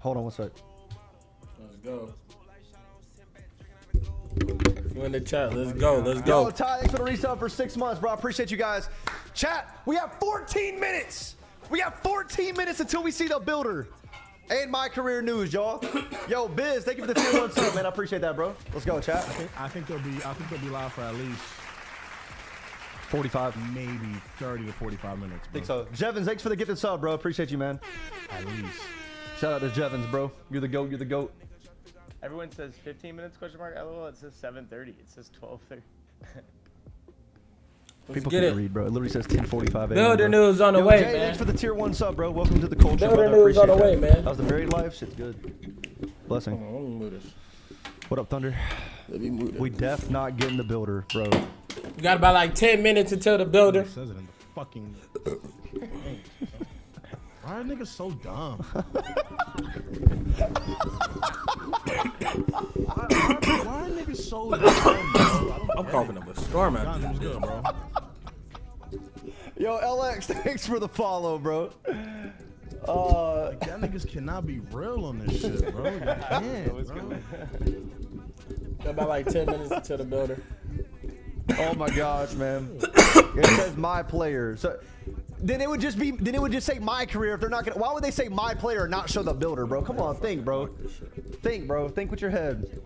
Hold on one sec. Let's go. You in the chat? Let's go. Let's go. Yo, Ty, thanks for the resub for 6 months, bro. I appreciate you guys. Chat, we have 14 minutes. We got 14 minutes until we see the builder. And my career news, y'all. Yo, Biz, thank you for the tier 1 sub, man. I appreciate that, bro. Let's go, chat. I think they'll be live for at least 45, maybe 30 to 45 minutes. Bro. I think so. Jevons, thanks for the gifted sub, bro. Appreciate you, man. At least. Shout out to Jevons, bro. You're the GOAT. You're the GOAT. Everyone says 15 minutes, question mark, LOL. It says 7:30. It says 12:30. People can't read, bro. It literally says 10:45 a.m. Builder news on the Yo, way, Jay, man. thanks for the tier 1 sub, bro. Welcome to the culture. Builder news on the way, man. How's the married life? Shit's good. Blessing. Let me move this. What up, Thunder? Let me move this. We def not getting the builder, bro. We got about like 10 minutes until the builder. It says it in the fucking. Why are niggas so dumb? Why are niggas so dumb, bro? I'm coughing up a storm out there. Good, bro. Yo, LX, thanks for the follow, bro. Like, y'all niggas cannot be real on this shit, bro. You can't, bro. Got about like 10 minutes until the builder. Oh my gosh, man. It says my player. So then it would just say my career if they're not gonna. Why would they say my player and not show the builder, bro? Come on, think, bro. Think, bro. Think with your head.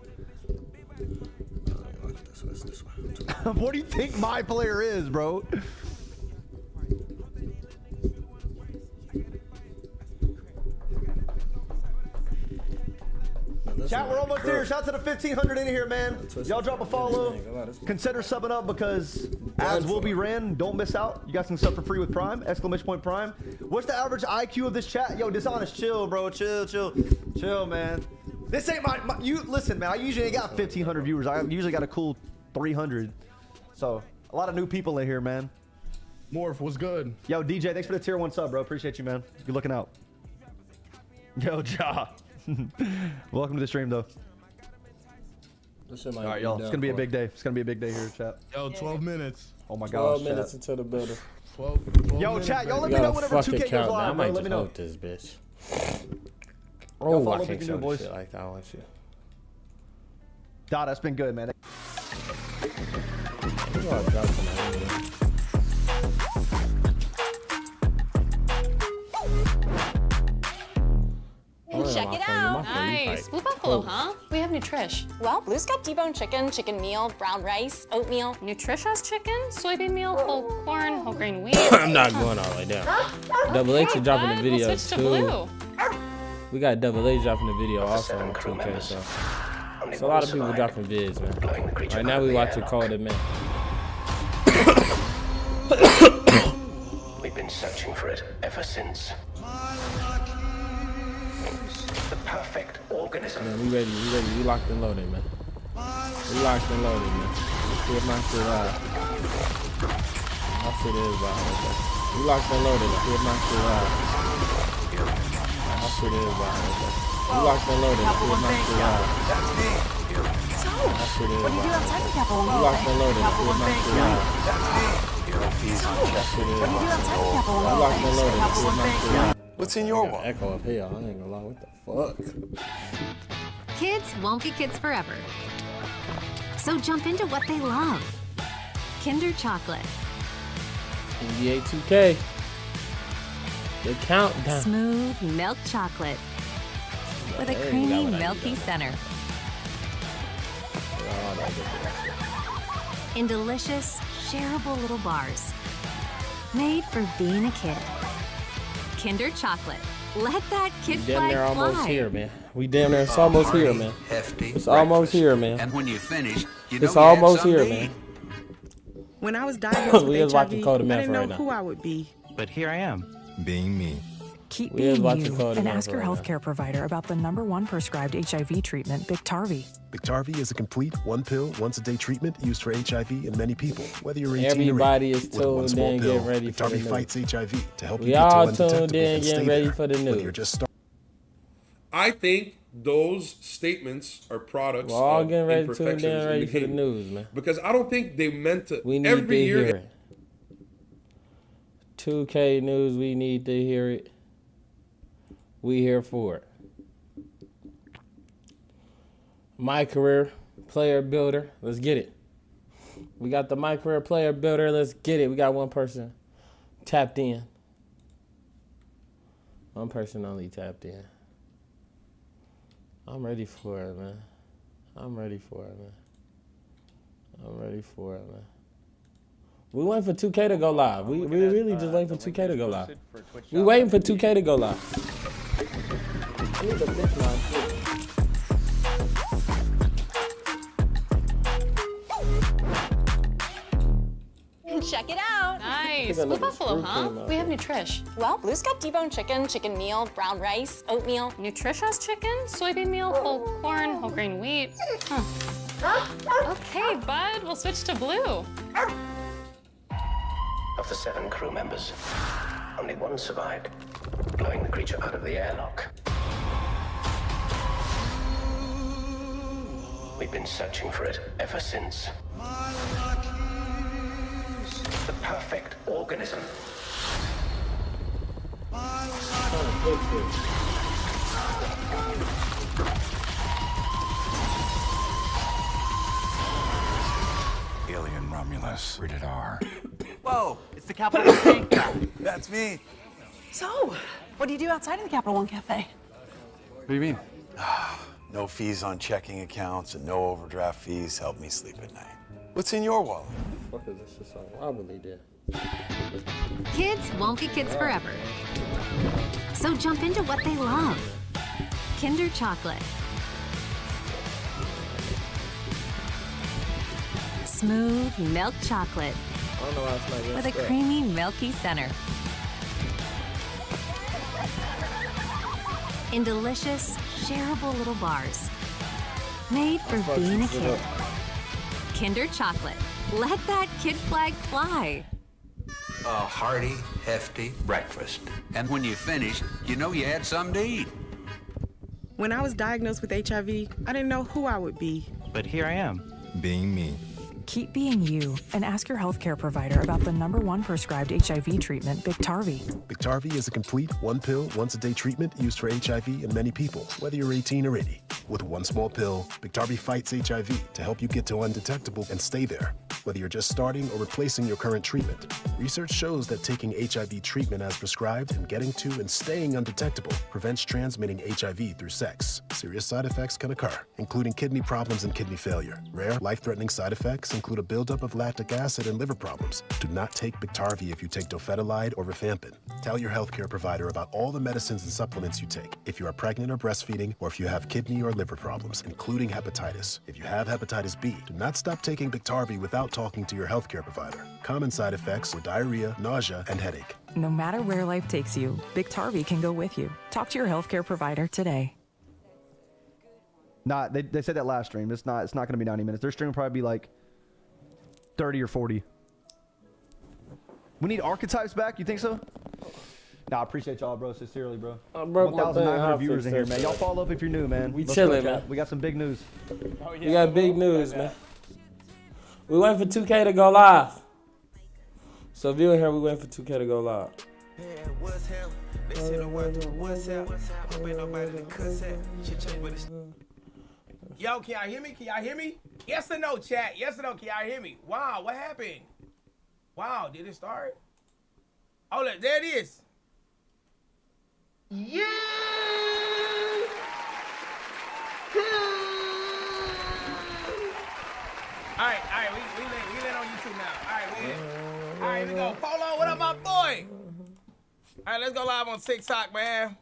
What do you think my player is, bro? Chat, we're almost here. Shout out to the 1,500 in here, man. Y'all drop a follow. Consider subbing up because ads will be ran. Don't miss out. You got some stuff for free with Prime. Exclamation point Prime. What's the average IQ of this chat? Yo, Dishonest, chill, bro. Chill, man. This ain't you listen, man. I usually ain't got 1,500 viewers. I usually got a cool 300. So a lot of new people in here, man. Morph, what's good? Yo, DJ, thanks for the tier 1 sub, bro. Appreciate you, man. Good looking out. Yo, Ja. Welcome to the stream, though. All right, y'all. It's gonna be a big day. It's gonna be a big day here, chat. Yo, 12 minutes. Oh my 12 gosh. minutes until the builder. 12 Yo, minutes, chat. Y'all let We me know got a whenever fucking 2K goes countdown. I live, bro. might Let just me know. vote this bitch. Y'all Oh, follow I can't Picking show New Boys. this shit like that. I want you. Dot, that's been good, man. Check it out. Nice. Blue Buffalo, huh? We have Nutrish. Well, Blue's got deboned chicken, chicken meal, brown rice, oatmeal. Nutrish has chicken, soybean meal, whole corn, whole grain wheat. I'm not going all the way down. Double H is dropping the video we'll switch too. to Blue. We got Double H dropping the video also on 2K, so it's a lot of people dropping vids, man. Right now we watching Cold and Man. We've been searching for it ever since. The perfect organism. Man, we ready, we locked and loaded, man. We locked and loaded, man. Let's see if my shit ride. My shit is ride, okay. We locked and loaded, let's see if my shit ride. My shit is ride, okay. We locked and loaded, let's see if my shit ride. My shit is ride. We locked and loaded, let's see if my shit ride. My shit is ride. We locked and loaded, let's see if my shit ride. What's in your one? Echo up here, I ain't gonna lie, what the fuck? Kids won't be kids forever. So jump into what they love. Kinder Chocolate. NBA2K. The countdown. Smooth milk chocolate. With a creamy, milky center. In delicious, shareable little bars. Made for being a kid. Kinder Chocolate. Let that kid Damn flag near almost fly. here, man. We damn near, it's almost here, man. It's almost here, man. And when you finish, you It's almost here, man. When I was diagnosed We with is watching HIV, Cold I Man didn't for know right now. who I would be. But here I am, being me. Keep We is being watching you Cold and Man ask for your right now. healthcare provider about the #1 prescribed HIV treatment, Biktarvy. Biktarvy is a complete one pill, once-a-day treatment used for HIV in many people. Whether you're 18 Everybody or is 80, with one tuned small in, pill, getting ready for the Biktarvy news. fights HIV to help We you get to all undetectable tuned in, and getting stay ready there for the when news. you're just starting. I think those statements are products We're all of getting ready, tuned imperfections in, in ready for the behavior. news, man. Because I don't think they meant to. We need every to year. hear it. 2K news, we need to hear it. We here for it. MYCAREER player builder. Let's get it. We got the MYCAREER player builder. Let's get it. We got one person tapped in. One person only tapped in. I'm ready for it, man. I'm ready for it, man. I'm ready for it, man. We waiting for 2K to go live. We really just waiting for 2K to go live. We waiting for 2K to go live. Check it out. Nice. Blue Buffalo, huh? We have Nutrish. Well, Blue's got deboned chicken, chicken meal, brown rice, oatmeal. Nutrish has chicken, soybean meal, whole corn, whole grain wheat. Huh. Okay, bud, we'll switch to Blue. Of the 7 crew members, only one survived, blowing the creature out of the airlock. We've been searching for it ever since. The perfect organism. Alien Romulus, rated R. Whoa, it's the Capital One Cafe. That's me. So, what do you do outside of the Capital One Cafe? What do you mean? No fees on checking accounts and no overdraft fees help me sleep at night. What's in your wallet? What is this just so wobbly there? Kids won't be kids forever. So jump into what they love. Kinder Chocolate. Smooth milk chocolate I don't know why it's not getting with a stuck. creamy, milky center. In delicious, shareable little bars. Made for being a kid. Kinder Chocolate. Let that kid flag fly. A hearty, hefty breakfast. And when you finish, you know you had something to eat. When I was diagnosed with HIV, I didn't know who I would be. But here I am, being me. Keep being you and ask your healthcare provider about the #1 prescribed HIV treatment, Biktarvy. Biktarvy is a complete one-pill, once-a-day treatment used for HIV in many people, whether you're 18 or 80. With one small pill, Biktarvy fights HIV to help you get to undetectable and stay there, whether you're just starting or replacing your current treatment. Research shows that taking HIV treatment as prescribed and getting to and staying undetectable prevents transmitting HIV through sex. Serious side effects can occur, including kidney problems and kidney failure. Rare, life-threatening side effects include a buildup of lactic acid and liver problems. Do not take Biktarvy if you take dofetilide or rifampin. Tell your healthcare provider about all the medicines and supplements you take if you are pregnant or breastfeeding, or if you have kidney or liver problems, including hepatitis. If you have hepatitis B, do not stop taking Biktarvy without talking to your healthcare provider. Common side effects are diarrhea, nausea, and headache. No matter where life takes you, Biktarvy can go with you. Talk to your healthcare provider today. Nah, they said that last stream. It's not going to be 90 minutes. Their stream will probably be like 30 or 40. We need archetypes back. You think so? Nah, I appreciate y'all, bro. Sincerely, bro. 1,900 viewers in here, man. Y'all follow up if you're new, man. We Let's chilling, go, man. chat. We got some big news. Oh, yeah. We got big news, man. We waiting for 2K to go live. So if you're here, we waiting for 2K to go live. Yo, can y'all hear me? Can y'all hear me? Yes or no, chat? Yes or no? Can y'all hear me? Wow, what happened? Wow, did it start? Oh, look, there it is. Yeah! All right, we lit on YouTube now. All right, we in. All right, here we go. Polo, what up, my boy? All right, let's go live on TikTok, man.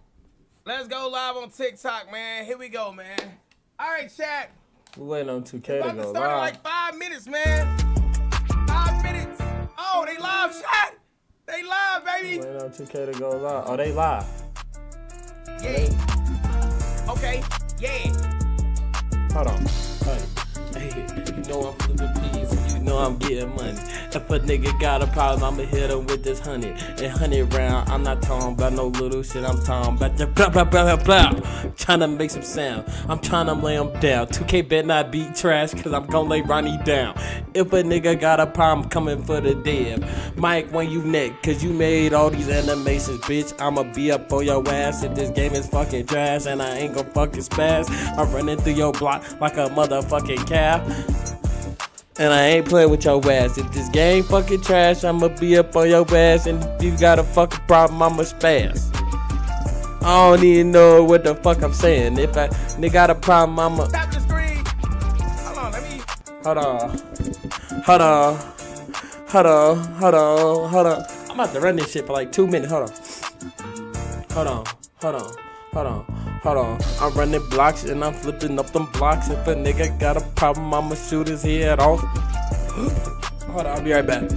Let's go live on TikTok, man. Here we go, man. All right, chat. We waiting on 2K to About go to start in live. like 5 minutes, man. 5 minutes. Oh, they live, chat. They live, baby. Waiting on 2K to go live. Oh, they live. Yeah. Okay. Yeah. Hold on. Hey, you know I'm flipping peas and you know I'm getting money. If a nigga got a problem, I'ma hit him with this 100 and 100 round. I'm not talking about no little shit, I'm talking about the blah blah blah blah blah. Trying to make some sound, I'm trying to lay him down. 2K better not be trash, cause I'm gonna lay Ronnie down. If a nigga got a problem, coming for the dev. Mike, when you neck, cause you made all these animations, bitch. I'ma be up on your ass if this game is fucking trash, and I ain't gon' fucking spaz. I'm running through your block like a motherfucking calf. And I ain't playing with your ass. If this game fucking trash, I'ma be up on your ass. And if you got a fucking problem, I'ma spaz. I don't even know what the fuck I'm saying. If a nigga got a problem, I'ma. Stop the screen. Hold on, let me. Hold on. Hold on. Hold on. Hold on. Hold on. I'm about to run this shit for like 2 minutes. Hold on. Hold on. Hold on. Hold on. Hold on. I'm running blocks and I'm flipping up them blocks. If a nigga got a problem, I'ma shoot his head off. Hold on, I'll be right back.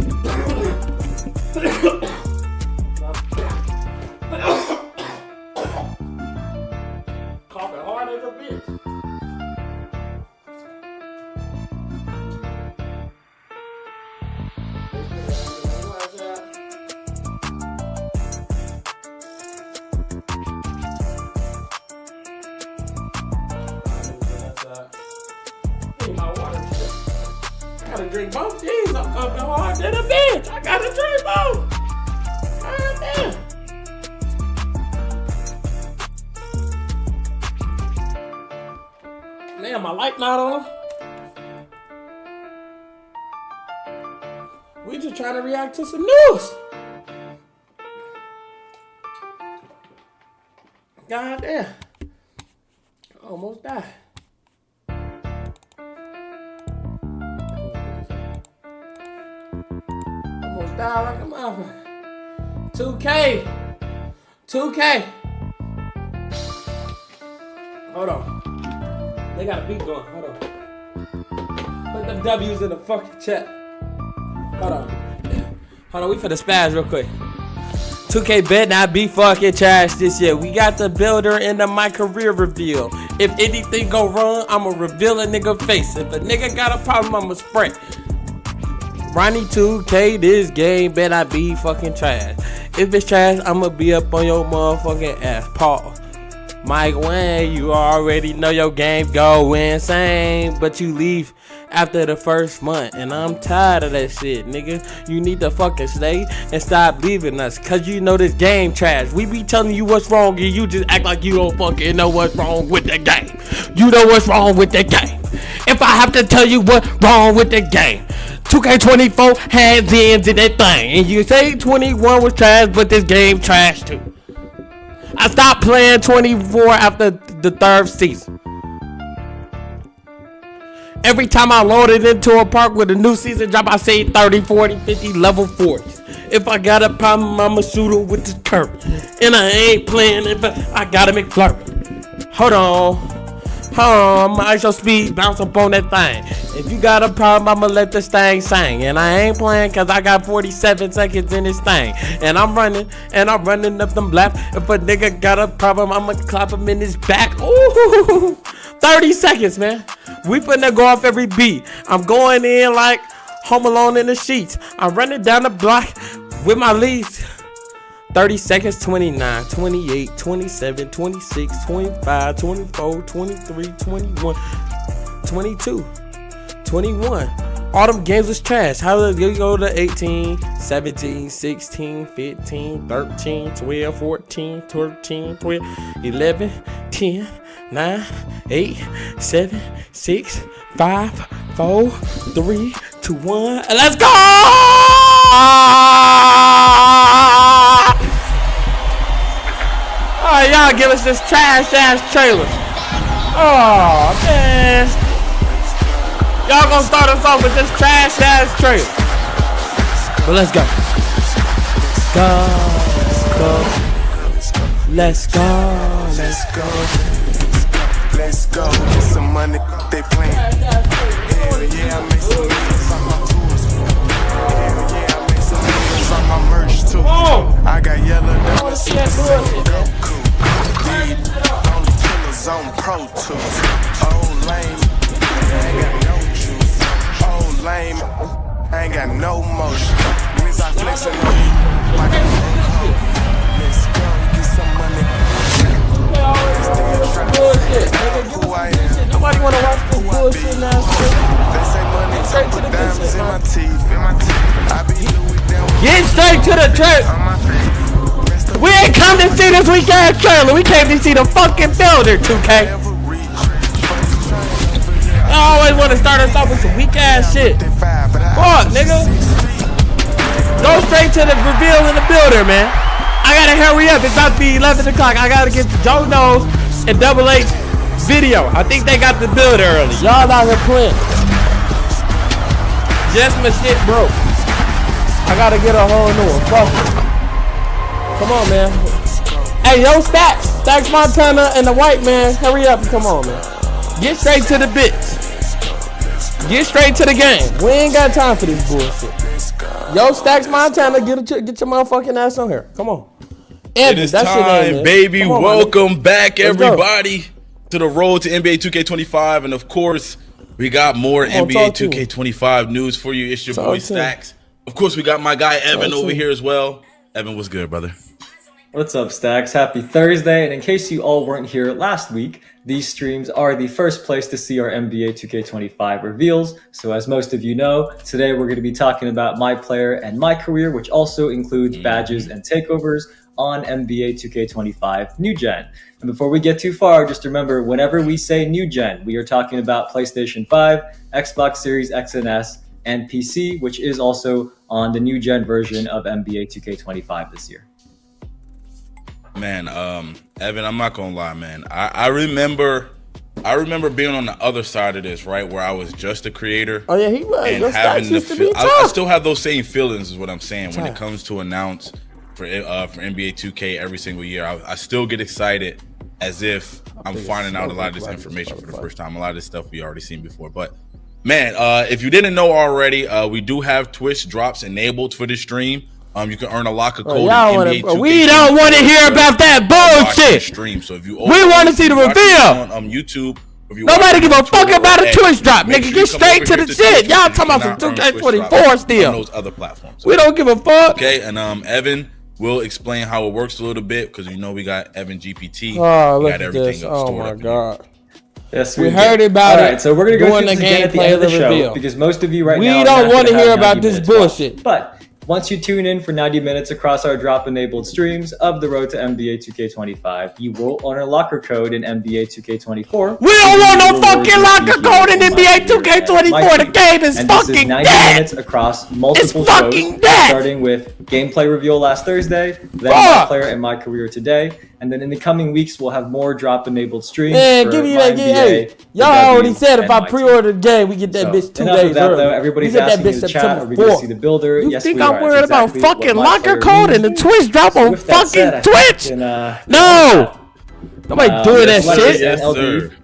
Coughing hard as a bitch. I gotta drink both these. I'm fucking hard than a bitch. I gotta drink both. God damn. Man, my light not on. We just trying to react to some news. God damn. Almost died. Almost died like a motherfucker. 2K. 2K. Hold on. They got a beat going. Hold on. Put them W's in the fucking chat. Hold on. Hold on. We finna spaz real quick. 2K bet not be fucking trash this year. We got the builder in the MYCAREER reveal. If anything go wrong, I'ma reveal a nigga face. If a nigga got a problem, I'ma spray. Ronnie 2K, this game bet I be fucking trash. If it's trash, I'ma be up on your motherfucking ass. Paul. Mike Wayne, you already know your game go insane, but you leave after the first month, and I'm tired of that shit, nigga. You need to fucking stay and stop leaving us, cause you know this game trash. We be telling you what's wrong, and you just act like you don't fucking know what's wrong with the game. You know what's wrong with the game. If I have to tell you what's wrong with the game, 2K24 has ends in that thing, and you say 21 was trash, but this game trash too. I stopped playing 24 after the third season. Every time I loaded into a park with a new season drop, I say 30, 40, 50, level 40s. If I got a problem, I'ma shoot it with this curve. And I ain't playing if I gotta make flurry. Hold on. Hold on, I'ma ice your speed, bounce up on that thing. If you got a problem, I'ma let this thing sing. And I ain't playing cause I got 47 seconds in this thing. And I'm running up them black. If a nigga got a problem, I'ma clap him in his back. Ooh, 30 seconds, man. We finna go off every beat. I'm going in like Home Alone in the sheets. I'm running down the block with my leads. 30 seconds, 29, 28, 27, 26, 25, 24, 23, 21, 22, 21. All them games was trash. How did you go to 18, 17, 16, 15, 13, 12, 14, 13, 12, 11, 10, 9, 8, 7, 6, 5, 4, 3, 2, 1. Let's go! Alright, y'all give us this trash ass trailer. Oh man. Y'all gonna start us off with this trash ass trailer. But let's go. Let's go. Let's go. Let's go. Get some money, they playing. Hell yeah, I made some millions on my tours. Hell yeah, I made some millions on my merch too. I got yellow dollars, Goku. Only killers on Pro Tools. Old lame, I ain't got no juice. Old lame, I I ain't got no motion. Means I flexing on you. Like a let's go get some money. Who I am. Nobody wanna watch this bullshit now. They say money talk, put diamonds in my teeth. I be Louis down. Get straight to the church. We ain't come to see this weak ass trailer. We came to see the fucking builder, 2K. I always want to start us off with some weak ass shit. Fuck, nigga. Go straight to the reveal in the builder, man. I gotta hurry up. It's about to be 11 o'clock. I gotta get to Joe Knows and Double H video. I think they got the builder early. Y'all out here playing. Just my shit broke. I gotta get a whole new one. Fuck it. Come on, man. Hey, yo, Stacks Montana and the white man. Hurry up and come on, man. Get straight to the bits. Get straight to the game. We ain't got time for this bullshit. Yo, Stacks Montana, get your motherfucking ass on here. Come on. It is time, baby. Welcome back, everybody, to the road to NBA 2K25. And, of course, we got more NBA 2K25 news for you. It's your boy, Stacks. Of course, we got my guy, Evan, over here as well. Evan, what's good, brother? What's up, Stacks? Happy Thursday. And in case you all weren't here last week, these streams are the first place to see our NBA 2K25 reveals. So as most of you know, today we're going to be talking about my player and my career, which also includes badges and takeovers on NBA 2K25 New Gen. And before we get too far, just remember, whenever we say New Gen, we are talking about PlayStation 5, Xbox Series X and S, and PC, which is also on the New Gen version of NBA 2K25 this year. Man, Evan, I'm not gonna lie, man. I remember being on the other side of this, right, where I was just a creator. Oh yeah, he was. And having the I still have those same feelings, is what I'm saying, when it comes to announce for NBA 2K every single year. I still get excited as if I'm finding out a lot of this information for the first time. A lot of this stuff we already seen before, but man, if you didn't know already, we do have Twitch drops enabled for this stream. You can earn a locker code. We don't want to hear about that bullshit. Stream. So if you we want to see the reveal on YouTube. Nobody give a fuck about a Twitch drop, nigga. Get straight to the shit. Y'all talking about some 2K24 still. On those other platforms. We don't give a fuck. Okay, and Evan will explain how it works a little bit, because you know we got Evan GPT. Oh, we look got at everything this. up Oh stored my up god. Yes, we heard about it. All right, so we're gonna go through the this again at the end of the show, because most of you right now we don't want to hear about this bullshit. But once you tune in for 90 minutes across our drop-enabled streams of the road to NBA 2K25, you will earn a locker code in NBA 2K24. We don't want no fucking locker code in NBA 2K24. The game is fucking 90 dead. minutes across multiple shows, starting with gameplay reveal last Thursday, then my player and my career today, and then in the coming weeks we'll have more drop-enabled streams. Man, give me that game. Hey, y'all already said if I pre-order the game, we get that bitch 2 days early. Though, everybody's asking in the chat, are we going to see the builder? You yes, think we I'm are. worried about fucking locker code and the Twitch drop on fucking Twitch? No! Nobody doing that shit. Yes, LD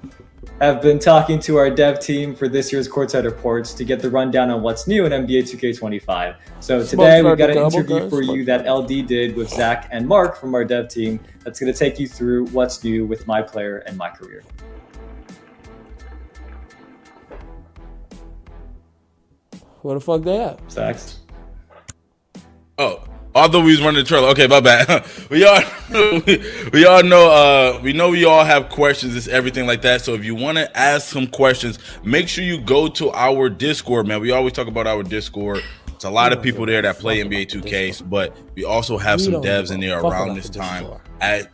have been talking to our dev team for this year's Courtside Reports to get the rundown on what's new in NBA 2K25. So today we've got an interview for you that LD did with Zach and Mark from our dev team that's going to take you through what's new with my player and my career. Where the fuck they at? Zach's. Oh, although we was running the trailer. Okay, my bad. we all know. We know we all have questions. It's everything like that. So if you want to ask some questions, make sure you go to our Discord, man. We always talk about our Discord. It's a lot of people there that play NBA 2K, but we also have some devs in there around this time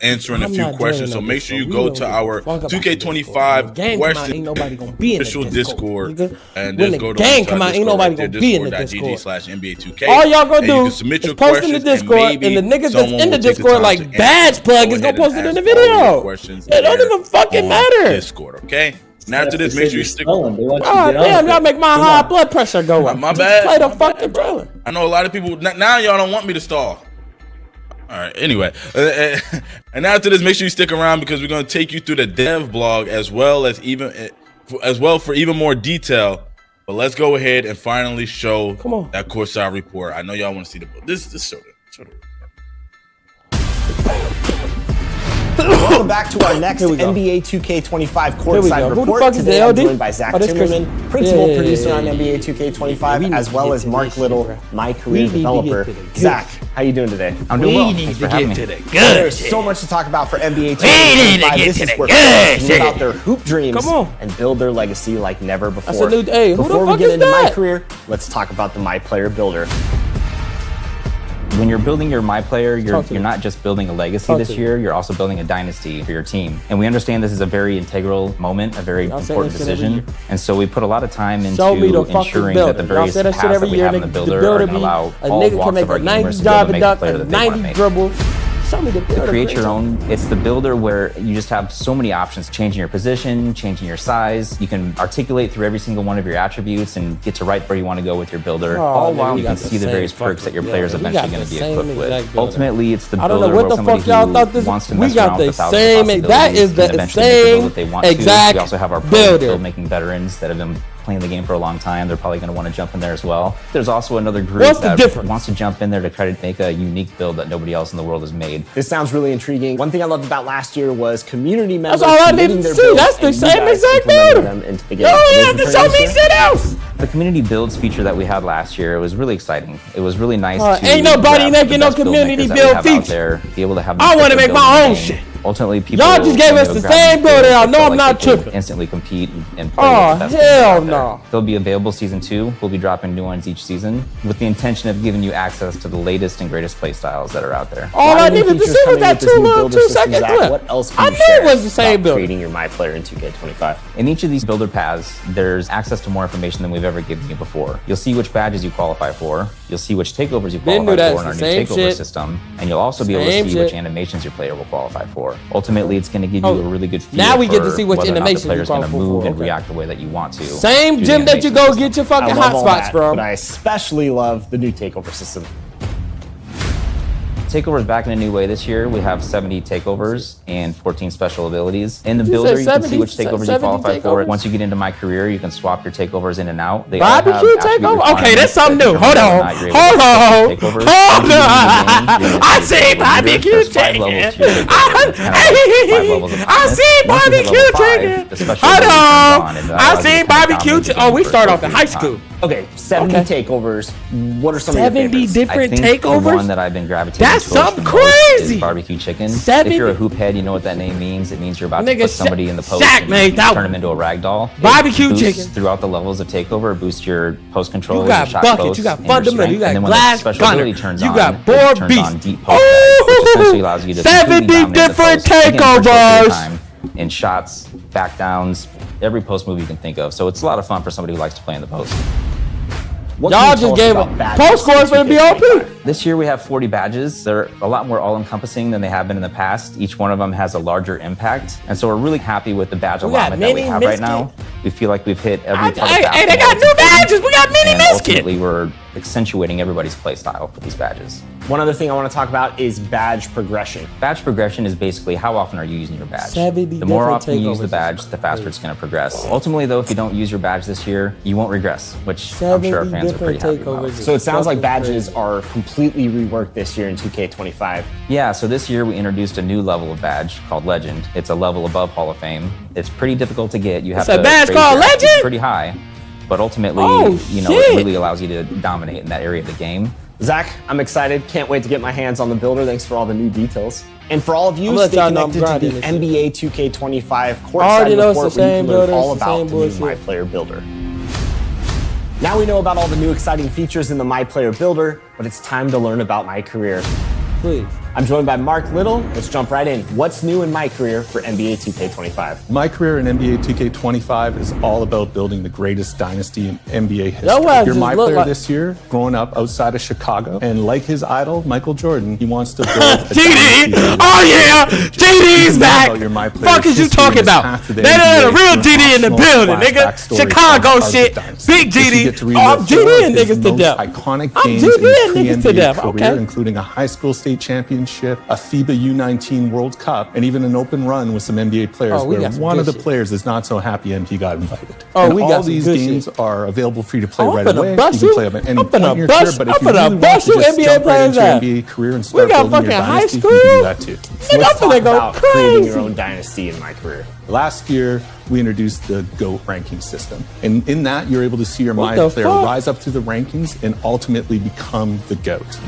answering a few questions. So make sure you go to our 2K25 question official Discord and just go to Discord.gg/NBA2K. All y'all gonna do is post in the Discord, and the niggas that's in the Discord, like Badge Plug, is gonna post it in the video. It don't even fucking matter. Discord, okay? And after this, make sure you stick. Oh damn, y'all make my high blood pressure go up. My bad. Play the fucking trailer. I know a lot of people now. Y'all don't want me to stall. All right. Anyway, and after this, make sure you stick around, because we're gonna take you through the dev blog as well for even more detail. But let's go ahead and finally show that Courtside report. I know y'all want to see this. Show it. Welcome back to our next NBA 2K25 courtside report. Today I'm joined by Zach Timmerman, principal producer on NBA 2K25, as well as Mark Little, my career developer. Zach, how you doing today? I'm doing well. Thanks for having me. There's so much to talk about for NBA 2K25. This is where players learn about their hoop dreams and build their legacy like never before. Before we get into my career, let's talk about the My Player Builder. When you're building your My Player, you're not just building a legacy this year, you're also building a dynasty for your team. And we understand this is a very integral moment, a very important decision. And so we put a lot of time into ensuring that the various paths that we have in the builder are going to allow all walks of our gamers to be able to make the player that they want to make. To create your own, it's the builder where you just have so many options, changing your position, changing your size. You can articulate through every single one of your attributes and get to right where you want to go with your builder, all while you can see the various perks that your player's eventually going to be equipped with. Ultimately, it's the builder where somebody who wants to mess around with a thousand possibilities can eventually make the build that they want to. We also have our pro build-making veterans that have been playing the game for a long time. They're probably going to want to jump in there as well. There's also another group that wants to jump in there to try to make a unique build that nobody else in the world has made. This sounds really intriguing. One thing I loved about last year was community members. That's all I needed to see. That's the same exact builder. You don't have to show me shit else. The community builds feature that we had last year, it was really exciting. It was really nice to ain't nobody making no community build feature. Be able to have I want to make my own shit. Ultimately, people y'all just gave us the same builder. I know I'm not tripping. Instantly compete and play with the best hell no. They'll be available season 2. We'll be dropping new ones each season with the intention of giving you access to the latest and greatest play styles that are out there. All I needed to see was that 2-second clip. What else I can you knew share it was the same about builder. creating your My Player in 2K25? In each of these builder paths, there's access to more information than we've ever given you before. You'll see which badges you qualify for. You'll see which takeovers you qualify for in our new takeover system. And you'll also be able to see which animations your player will qualify for. Ultimately, it's going to give you a really good feel now we get to see which whether or not the animation player's going to move and okay. react the way that you want to. Same gym that you go get your fucking hotspots from. But I especially love the new takeover system. Takeovers back in a new way this year. We have 70 takeovers and 14 special abilities. In the builder, you can see which takeovers you qualify for. Once you get into My Career, you can swap your takeovers in and out. They barbecue takeover? Okay, that's something new. Hold on. Hold on. I see barbecue chicken. I see barbecue chicken. Hold on. I see barbecue chicken. Oh, we start off in high school. Okay, 70 takeovers. What are some of your favorites? 70 different I think takeovers? The one that I've been gravitating That's towards something the most crazy. is barbecue chicken. 70? If you're a hoop head, you know what that name means. It means you're about to Nigga, put somebody in the post Shaq and made that turn one. them into a rag doll. Barbecue It boosts chicken. throughout the levels of takeover. It boosts your post control. You got your shot buckets, post, you got and your fundamental, strength. you got And then when glass the special gunner, ability turns you on, got it board turns beast. on deep post bags, which essentially allows you to completely dominate the 70 different post. Again, for a short period of takeovers. time, in shots, back downs, every post move you can think of. So it's a lot of fun for somebody who likes to play in the post. Y'all just gave a post scores for the BOP. This year we have 40 badges. They're a lot more all-encompassing than they have been in the past. Each one of them has a larger impact. And so we're really happy with the badge allotment that we have right now. We feel like we've hit every part of Hey, they got new badges. We got mini and biscuit. ultimately we're accentuating everybody's play style for these badges. One other thing I want to talk about is badge progression. Badge progression is basically how often are you using your badge. 70 The more different often you use the takeovers. badge, the faster it's going to progress. Ultimately, though, if you don't use your badge this year, you won't regress, which I'm sure our fans are pretty happy about. So it sounds like badges are completely reworked this year in 2K25. Yeah, so this year we introduced a new level of badge called Legend. It's a level above Hall of Fame. It's pretty difficult to get. You have It's a to badge raise called your IQ Legend? pretty high, but ultimately, shit. it really allows you to dominate in that area of the game. Zach, I'm excited. Can't wait to get my hands on the builder. Thanks for all the new details. And for all of you, I'm gonna stay let y'all know I'm connected to the grinding NBA 2K25 I courtside already know it's report the where you same can learn builder, all it's the about same the new bullshit. My Player Builder. Now we know about all the new exciting features in the My Player Builder, but it's time to learn about My Career. Please. I'm joined by Mark Little. Let's jump right in. What's new in My Career for NBA 2K25? My career in NBA 2K25 is all about building the greatest dynasty in NBA history. Yo, If you're just my look player like- this year, growing up outside of Chicago, and like his idol, Michael Jordan, he wants to build a GD! dynasty. Oh yeah! GD's back! About your My Player Fuck is you history talking and his about? path to the That NBA is a real through GD in the an building, flashback nigga. story Chicago of the shit. dynasty. Big Plus, you GD. get to relive Oh, I'm four of GD and his niggas to most death. iconic I'm games GD in his and niggas to pre-NBA death, career, okay. including a high school state championship Championship, a FIBA U19 World Cup, and even an open run with some NBA players where one of the players is not so happy MP got invited. And all these games are available for you to play right away. You can play them at any point in your career, but if you really want to just jump right into your NBA career and start building your dynasty, you can do that too. So let's talk about creating your own dynasty in MYCAREER. Last year, we introduced the GOAT ranking system. And in that, you're able to see your My player rise up through the rankings and ultimately become the GOAT.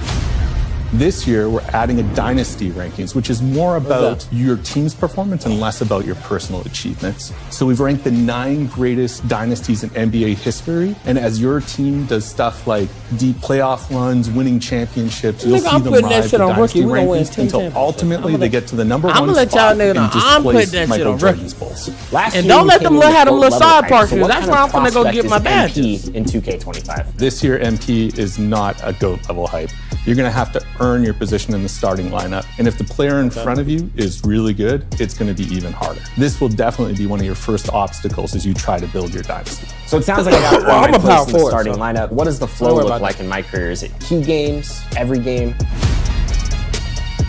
This year, we're adding a dynasty rankings, which is more about your team's performance and less about your personal achievements. So we've ranked the 9 greatest dynasties in NBA history. And as your team does stuff like deep playoff runs, winning championships, you'll see them rise the dynasty rankings until ultimately they get to the number 1 spot and displace Michael Jordan's Bulls. And don't let them have them little side parks. That's where I'm going to go get my badge. In 2K25. This year, MP is not a GOAT level hype. You're going to have to earn your position in the starting lineup. And if the player in front of you is really good, it's going to be even harder. This will definitely be one of your first obstacles as you try to build your dynasty. So it sounds like I got to earn my place in the starting lineup. What does the flow look like in MYCAREER? Is it key games, every game?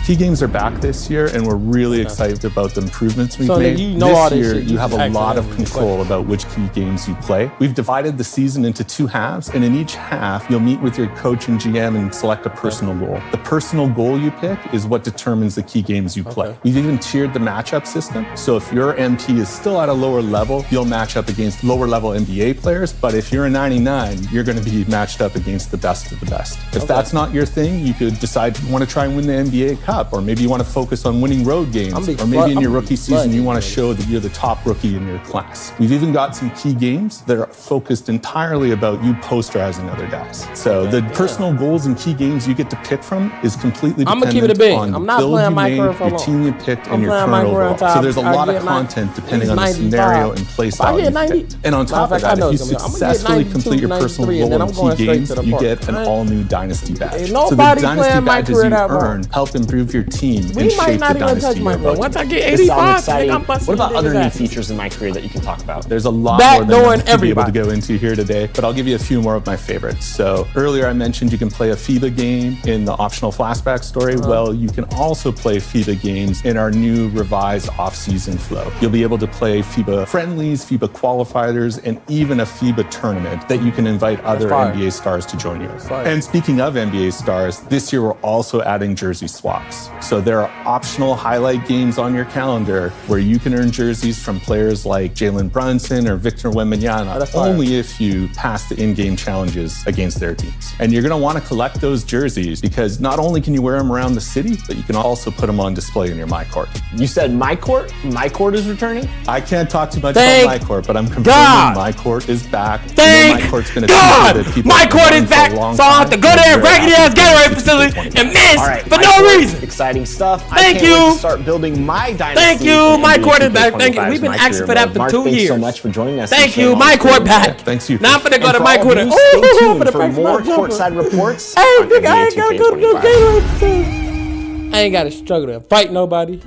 Key games are back this year, and we're really excited about the improvements we've made. This year, you have a lot of control about which key games you play. We've divided the season into 2 halves, and in each half, you'll meet with your coach and GM and select a personal goal. The personal goal you pick is what determines the key games you play. We've even tiered the matchup system, so if your MP is still at a lower level, you'll match up against lower level NBA players, but if you're a 99, you're going to be matched up against the best of the best. If that's not your thing, you could decide you want to try and win the NBA Cup. Or maybe you want to focus on winning road games. Or maybe in your rookie season, you want to show that you're the top rookie in your class. We've even got some key games that are focused entirely about you posterizing other guys. So the personal goals and key games you get to pick from is completely dependent on the build you made, your team you picked, and your current overall. So there's a lot of content depending on the scenario and play style you picked. And on top of that, if you successfully complete your personal goal and key games, you get an all-new dynasty badge. So the dynasty badges you earn help improve your team and shape the dynasty you're about. Once I get 85, what about other new features in MYCAREER that you can talk about? There's a lot more than I'm able to go into here today, but I'll give you a few more of my favorites. So earlier I mentioned you can play a FIBA game in the optional flashback story. Well, you can also play FIBA games in our new revised off-season flow. You'll be able to play FIBA friendlies, FIBA qualifiers, and even a FIBA tournament that you can invite other NBA stars to join you. And speaking of NBA stars, this year we're also adding jersey swaps. So there are optional highlight games on your calendar where you can earn jerseys from players like Jalen Brunson or Victor Wembanyama only if you pass the in-game challenges against their teams. And you're going to want to collect those jerseys because not only can you wear them around the city, but you can also put them on display in your MyCourt. You said MyCourt? MyCourt is returning? I can't talk too much about MyCourt, but I'm confirming MyCourt is back. MyCourt's been a MyCourt is back, so I'll have to go there, raggedy ass Gatorade facility, and miss for no reason. Exciting stuff. Thank you. I can't wait to start building my dynasty. Thank you. MyCourt is back. Thank you. We've been asking for that for 2 years. Thanks so much for joining us. Thank you. MyCourt back. Thanks you. Now I'm gonna go to MyCourt. Stay tuned for more courtside reports. Hey, nigga, I ain't gotta go to no Gatorade facility. I ain't gotta struggle to fight nobody.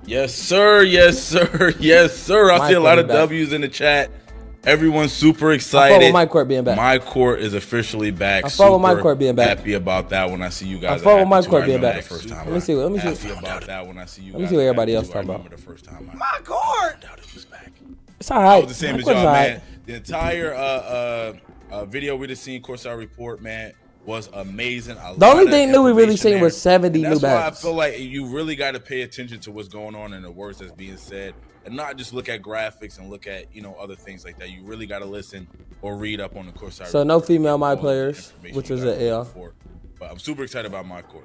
Yes, sir. Yes, sir. Yes, sir. I see a lot of W's in the chat. Everyone's super excited. I follow MyCourt being back. MyCourt is officially back. I follow MyCourt being back. Happy about that when I see you guys. I follow MyCourt being back. Let me see. Let me see. Happy about that when I see you guys. Let me see what everybody else talking about. MyCourt. It's all right. I was the same as y'all, man. The entire video we just seen, Courtside Report, man, was amazing. The only thing new we really seen was 70 new badges. That's why I badges. feel like you really got to pay attention to what's going on and the words that's being said, and not just look at graphics and look at other things like that. You really got to listen or read up on the Courtside. So no female my players, which was an L. But I'm super excited about MyCourt.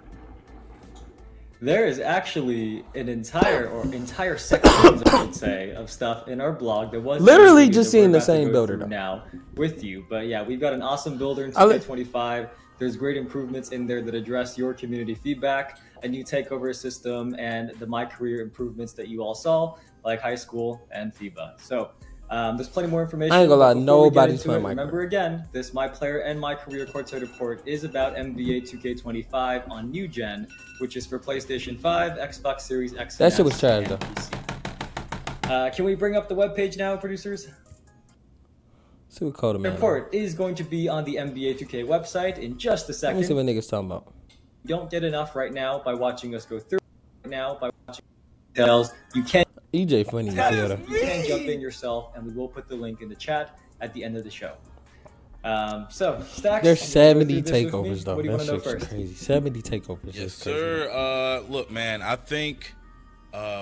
There is actually an entire section, I would say, of stuff in our blog that was literally just seeing the same builder now with you. But yeah, we've got an awesome builder in 2K25. There's great improvements in there that address your community feedback, a new takeover system, and the MyCAREER improvements that you all saw, like high school and FIBA. So there's plenty more information. I ain't gonna lie, nobody's playing MyCAREER. Remember again, this My Player and MyCAREER Courtside Report is about NBA 2K25 on New Gen, which is for PlayStation 5, Xbox Series X. That shit was trash though. Can we bring up the webpage now, producers? See what code The report is going to be on the NBA 2K website in just a second. Let me see what niggas talking about. you don't get enough right now by watching us go through right now by watching details, you can EJ funny as hell. you can jump in yourself, and we will put the link in the chat at the end of the show. So Stacks, There's 70 this with me. takeovers though. What do you That want to know shit's first? crazy. 70 takeovers. Yes, That's crazy. sir. Look, man, I think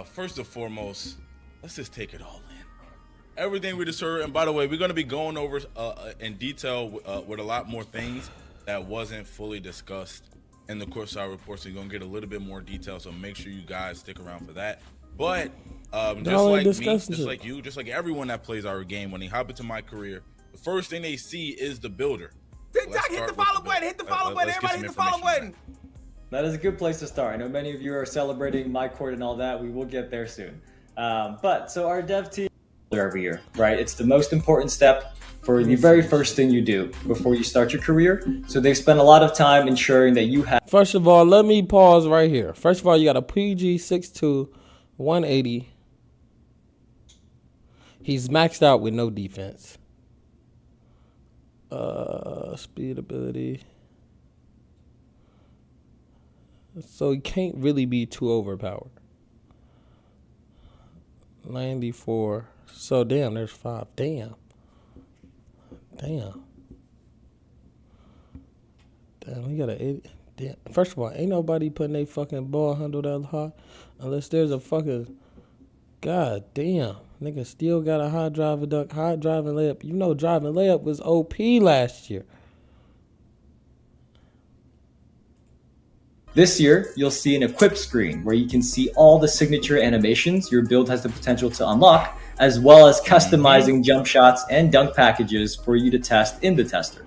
first and foremost, let's just take it all in. Everything we just heard, and by the way, we're going to be going over in detail with a lot more things that wasn't fully discussed in the courtside report. So you're going to get a little bit more detail. So make sure you guys stick around for that. But just like me, just like you, just like everyone that plays our game, when they hop into my career, the first thing they see is the builder. TikTok, hit the follow button. Hit the follow button. Everybody hit the follow button. That is a good place to start. I know many of you are celebrating my court and all that. We will get there soon. But so our dev team every year, right? It's the most important step for the very first thing you do before you start your career. So they spend a lot of time ensuring that you have. First of all, let me pause right here. First of all, you got a PG 6'2", 180. He's maxed out with no defense. Speed ability. So he can't really be too overpowered. 94. So damn, there's 5. Damn. We got a 80. Damn. First of all, ain't nobody putting a fucking ball handle that high unless there's a fucking. God damn. Nigga still got a high driving layup. You know driving layup was OP last year. This year, you'll see an equip screen where you can see all the signature animations your build has the potential to unlock, as well as customizing jump shots and dunk packages for you to test in the tester.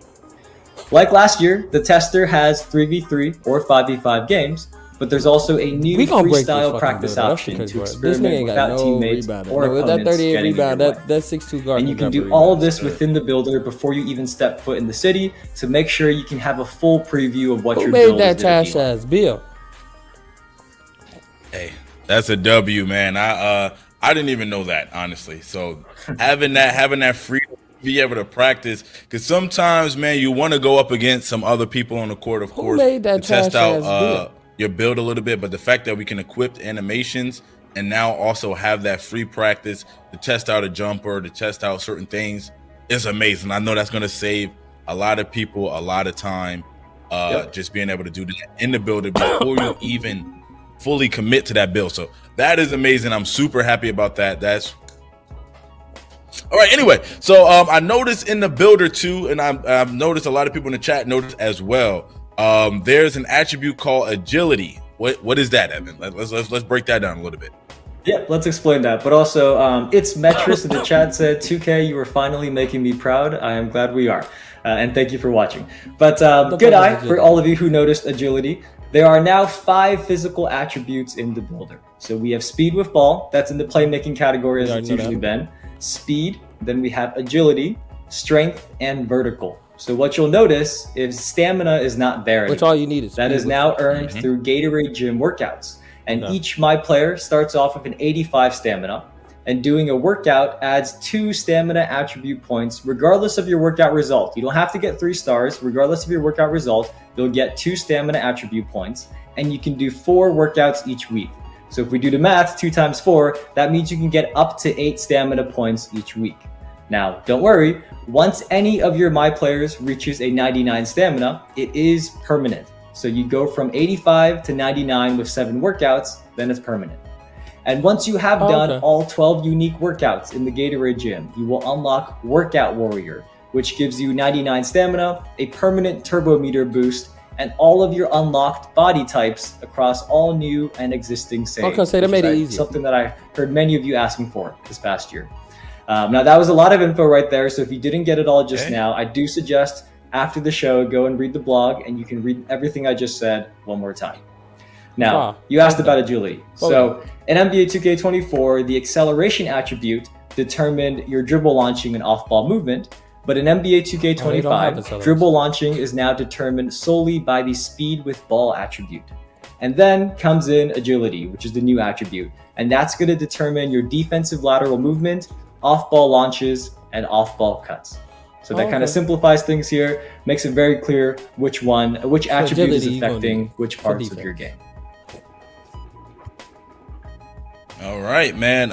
Like last year, the tester has 3v3 or 5v5 games, but there's also a new freestyle practice option to experiment without teammates or opponents that 38 getting rebound, in your way. that 6'2" guard. And you can do all of this within the builder before you even step foot in the city to make sure you can have a full preview of what your build is. Who made that trash ass bill? Hey, that's a W, man. I didn't even know that, honestly. So having that freedom to be able to practice, because sometimes, man, you want to go up against some other people on the court, of course, made that to test trash ass out bill? your build a little bit. But the fact that we can equip animations and now also have that free practice to test out a jumper, to test out certain things, is amazing. I know that's going to save a lot of people a lot of time, just being able to do that in the builder before you even fully commit to that build. So that is amazing. I'm super happy about that. That's all right. Anyway, so I noticed in the builder too, and I've noticed a lot of people in the chat noticed as well. There's an attribute called agility. What is that, Evan? Let's break that down a little bit. Yeah, let's explain that. But also, it's Metris in the chat said, 2K, you are finally making me proud. I am glad we are. And thank you for watching. But good eye for all of you who noticed agility. There are now 5 physical attributes in the builder. So we have speed with ball. That's in the playmaking category as it's usually been. Speed. Then we have agility, strength, and vertical. So what you'll notice is stamina is not there anymore. Which all you need is that is now earned through Gatorade Gym workouts. And each My Player starts off with an 85 stamina, and doing a workout adds 2 stamina attribute points regardless of your workout result. You don't have to get 3 stars. Regardless of your workout result, you'll get 2 stamina attribute points, and you can do 4 workouts each week. So if we do the math, 2 times 4, that means you can get up to 8 stamina points each week. Now, don't worry, once any of your My Players reaches a 99 stamina, it is permanent. So you go from 85 to 99 with 7 workouts, then it's permanent. And once you have done all 12 unique workouts in the Gatorade Gym, you will unlock Workout Warrior, which gives you 99 stamina, a permanent turbo meter boost, and all of your unlocked body types across all new and existing saves. Okay, so that made it easier. Something that I heard many of you asking for this past year. Now that was a lot of info right there, so if you didn't get it all just now, I do suggest after the show, go and read the blog, and you can read everything I just said one more time. Now, you asked about agility. So in NBA 2K24, the acceleration attribute determined your dribble launching and off-ball movement, but in NBA 2K25, dribble launching is now determined solely by the speed with ball attribute. And then comes in agility, which is the new attribute, and that's going to determine your defensive lateral movement, off-ball launches, and off-ball cuts. So that kind of simplifies things here, makes it very clear which attribute is affecting which parts of your game. All right, man.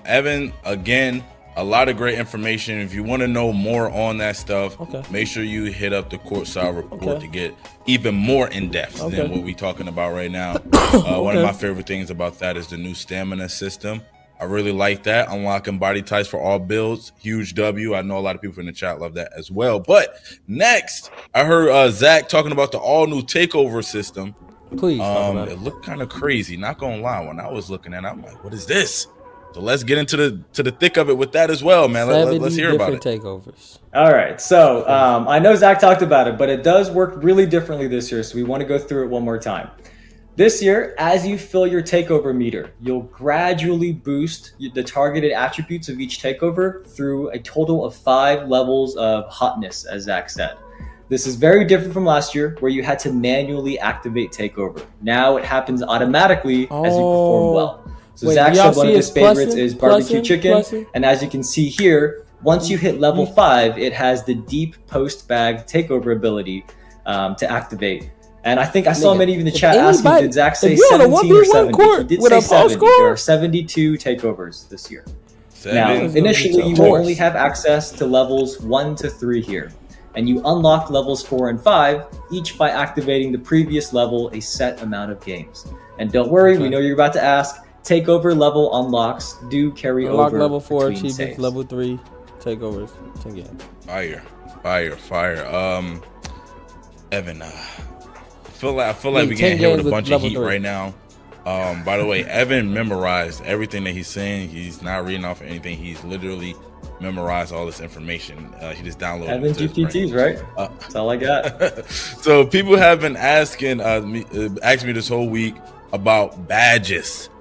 Evan, again, a lot of great information. If you want to know more on that stuff, make sure you hit up the courtside report to get even more in depth than what we're talking about right now. One of my favorite things about that is the new stamina system. I really like that. Unlocking body types for all builds. Huge W. I know a lot of people in the chat love that as well. But next, I heard Zach talking about the all new takeover system. Please. It looked kind of crazy. Not gonna lie. When I was looking at it, I'm like, what is this? So let's get into the thick of it with that as well, man. Let's hear about it. Takeovers. All right. So I know Zach talked about it, but it does work really differently this year. So we want to go through it one more time. This year, as you fill your takeover meter, you'll gradually boost the targeted attributes of each takeover through a total of 5 levels of hotness, as Zach said. This is very different from last year, where you had to manually activate takeover. Now it happens automatically as you perform well. So Zach said one of his favorites is barbecue chicken. And as you can see here, once you hit level 5, it has the deep post bag takeover ability to activate. And I think I saw many of you in the chat asking, did Zach say 17 or 70? He did say 70. There are 72 takeovers this year. Now, initially, you will only have access to levels 1 to 3 here. And you unlock levels 4 and 5, each by activating the previous level a set amount of games. And don't worry, we know you're about to ask, takeover level unlocks do carry over level 4 between achievements, saves. level 3 takeovers. 10 games. Fire. Evan, I feel like we're getting hit with a bunch of heat right now. By the way, Evan memorized everything that he's saying. He's not reading off anything. He's literally memorized all this information. He just downloaded Evan GPTs, right? That's all I got. So people have been asking me this whole week about badges,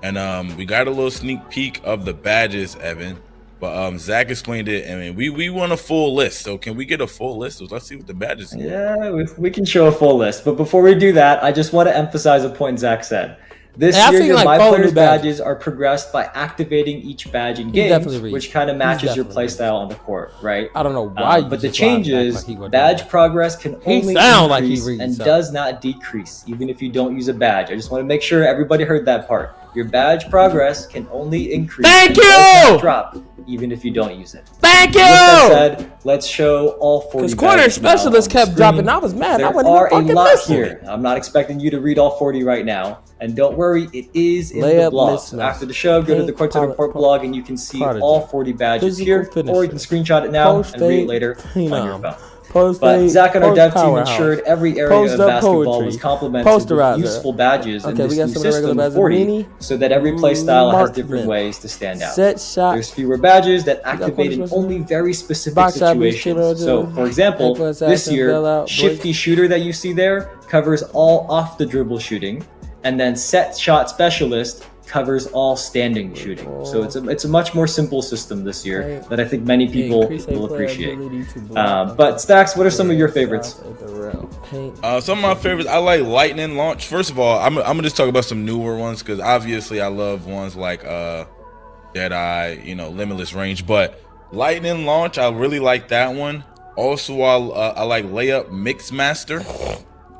and we got a little sneak peek of the badges, Evan. But Zach explained it. I mean, we want a full list. So can we get a full list? Let's see what the badges are. Yeah, we can show a full list. But before we do that, I just want to emphasize a point Zach said. This year, your My Players badges are progressed by activating each badge in games, which kind of matches your playstyle on the court, right? I don't know why. But the change is badge progress can only increase and does not decrease, even if you don't use a badge. I just want to make sure everybody heard that part. Your badge progress can only increase. Thank you! Does not drop, even if you don't use it. Thank you! With that said, let's show all 40 Because corner specialists kept dropping. I was mad. I wasn't even fucking listening. Here. I'm not expecting you to read all 40 right now. And don't worry, it is in the blog. So after the show, go to the Court to Report blog and you can see all 40 badges here. Or you can screenshot it now and read it later on your phone. But Zach and our dev team ensured every area of basketball was complemented with useful badges in this new system of 40, so that every play style has different ways to stand out. There's fewer badges that activate in only very specific situations. So, for example, this year, Shifty Shooter that you see there covers all off the dribble shooting, and then Set Shot Specialist covers all standing shooting. So it's a much more simple system this year that I think many people will appreciate. But Stacks, what are some of your favorites? Some of my favorites, I like Lightning Launch. First of all, I'm gonna just talk about some newer ones because obviously I love ones like Jedi, Limitless Range. But Lightning Launch, I really like that one. Also, I like Layup Mixmaster.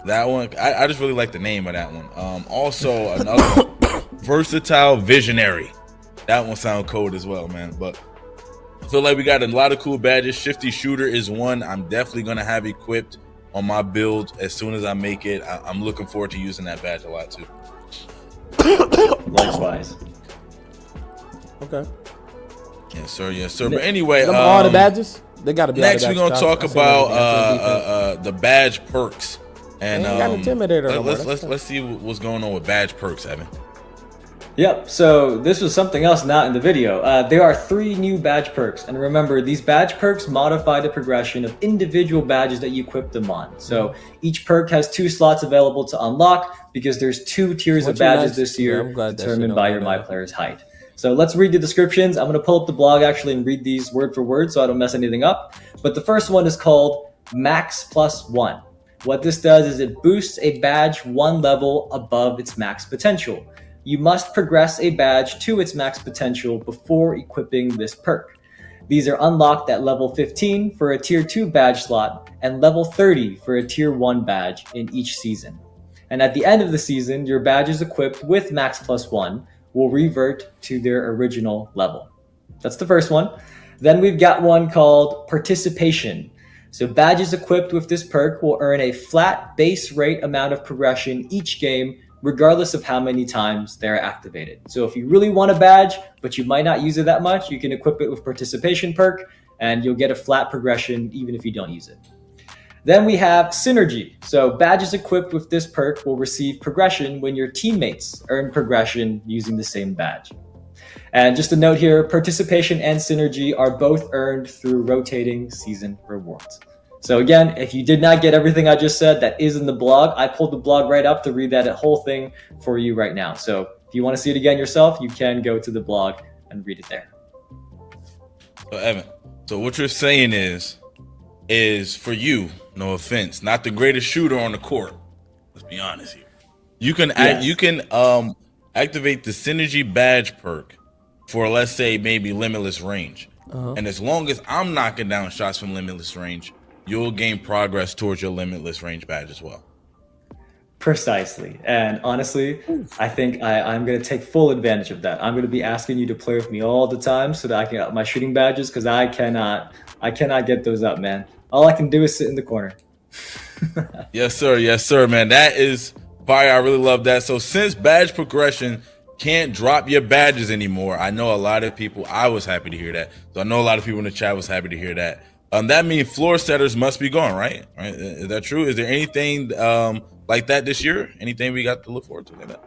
That one, I just really like the name of that one. Also another one, Versatile Visionary. That one sound cold as well, man. But I feel like we got a lot of cool badges. Shifty Shooter is one I'm definitely gonna have equipped on my build as soon as I make it. I'm looking forward to using that badge a lot too. Likewise. Okay. Yes, sir. But anyway, all the badges. They gotta be. Next, we're gonna talk about the badge perks. And let's see what's going on with badge perks, Evan. Yep, so this was something else not in the video. There are 3 new badge perks, and remember, these badge perks modify the progression of individual badges that you equip them on. So each perk has 2 slots available to unlock because there's 2 tiers of badges this year determined by your My Player's height. So let's read the descriptions. I'm going to pull up the blog actually and read these word for word so I don't mess anything up. But the first one is called Max Plus 1. What this does is it boosts a badge 1 level above its max potential. You must progress a badge to its max potential before equipping this perk. These are unlocked at level 15 for a tier 2 badge slot and level 30 for a tier 1 badge in each season. And at the end of the season, your badges equipped with Max Plus 1 will revert to their original level. That's the first one. Then we've got one called Participation. So badges equipped with this perk will earn a flat base rate amount of progression each game, regardless of how many times they're activated. So if you really want a badge, but you might not use it that much, you can equip it with Participation perk, and you'll get a flat progression even if you don't use it. Then we have Synergy. So badges equipped with this perk will receive progression when your teammates earn progression using the same badge. And just a note here, Participation and Synergy are both earned through rotating season rewards. So again, if you did not get everything I just said, that is in the blog. I pulled the blog right up to read that whole thing for you right now. So if you want to see it again yourself, you can go to the blog and read it there. So Evan, so what you're saying is for you, no offense, not the greatest shooter on the court. Let's be honest here. You can activate the Synergy badge perk for, let's say, maybe limitless range. And as long as I'm knocking down shots from limitless range, you'll gain progress towards your limitless range badge as well. Precisely. And honestly, I think I'm going to take full advantage of that. I'm going to be asking you to play with me all the time so that I can get my shooting badges, because I cannot get those up, man. All I can do is sit in the corner. Yes, sir, man. That is fire. I really love that. So since badge progression can't drop your badges anymore, I know a lot of people, I was happy to hear that. So I know a lot of people in the chat was happy to hear that. That means floor setters must be gone, right? Is that true? Is there anything like that this year? Anything we got to look forward to like that?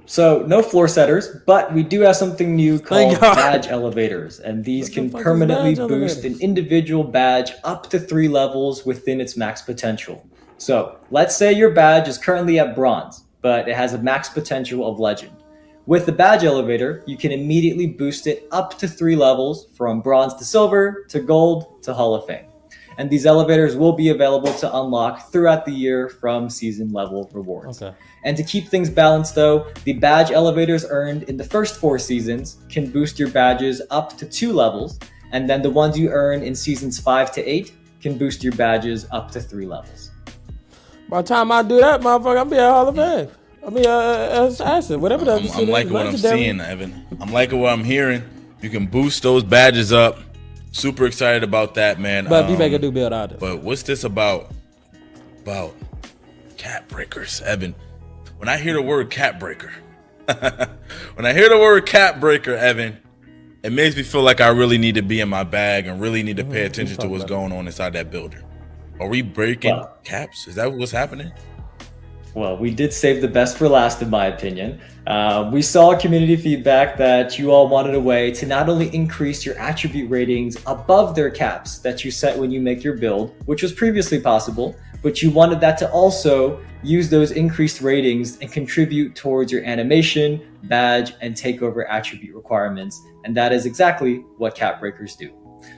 So no floor setters, but we do have something new called badge elevators, and these can permanently boost an individual badge up to 3 levels within its max potential. So let's say your badge is currently at bronze, but it has a max potential of legend. With the badge elevator, you can immediately boost it up to 3 levels, from bronze to silver to gold to Hall of Fame. And these elevators will be available to unlock throughout the year from season level rewards. And to keep things balanced though, the badge elevators earned in the first 4 seasons can boost your badges up to 2 levels, and then the ones you earn in seasons 5 to 8 can boost your badges up to 3 levels. By the time I do that, motherfucker, I'll be at Hall of Fame. I mean, assassin, whatever that is. I'm liking what I'm seeing, Evan. I'm liking what I'm hearing. You can boost those badges up. Super excited about that, man. But you make a new build out of it. But what's this about cap breakers, Evan? When I hear the word cap breaker, Evan, it makes me feel like I really need to be in my bag and really need to pay attention to what's going on inside that building. Are we breaking caps? Is that what's happening? Well, we did save the best for last, in my opinion. We saw community feedback that you all wanted a way to not only increase your attribute ratings above their caps that you set when you make your build, which was previously possible, but you wanted that to also use those increased ratings and contribute towards your animation, badge, and takeover attribute requirements. And that is exactly what cap breakers do.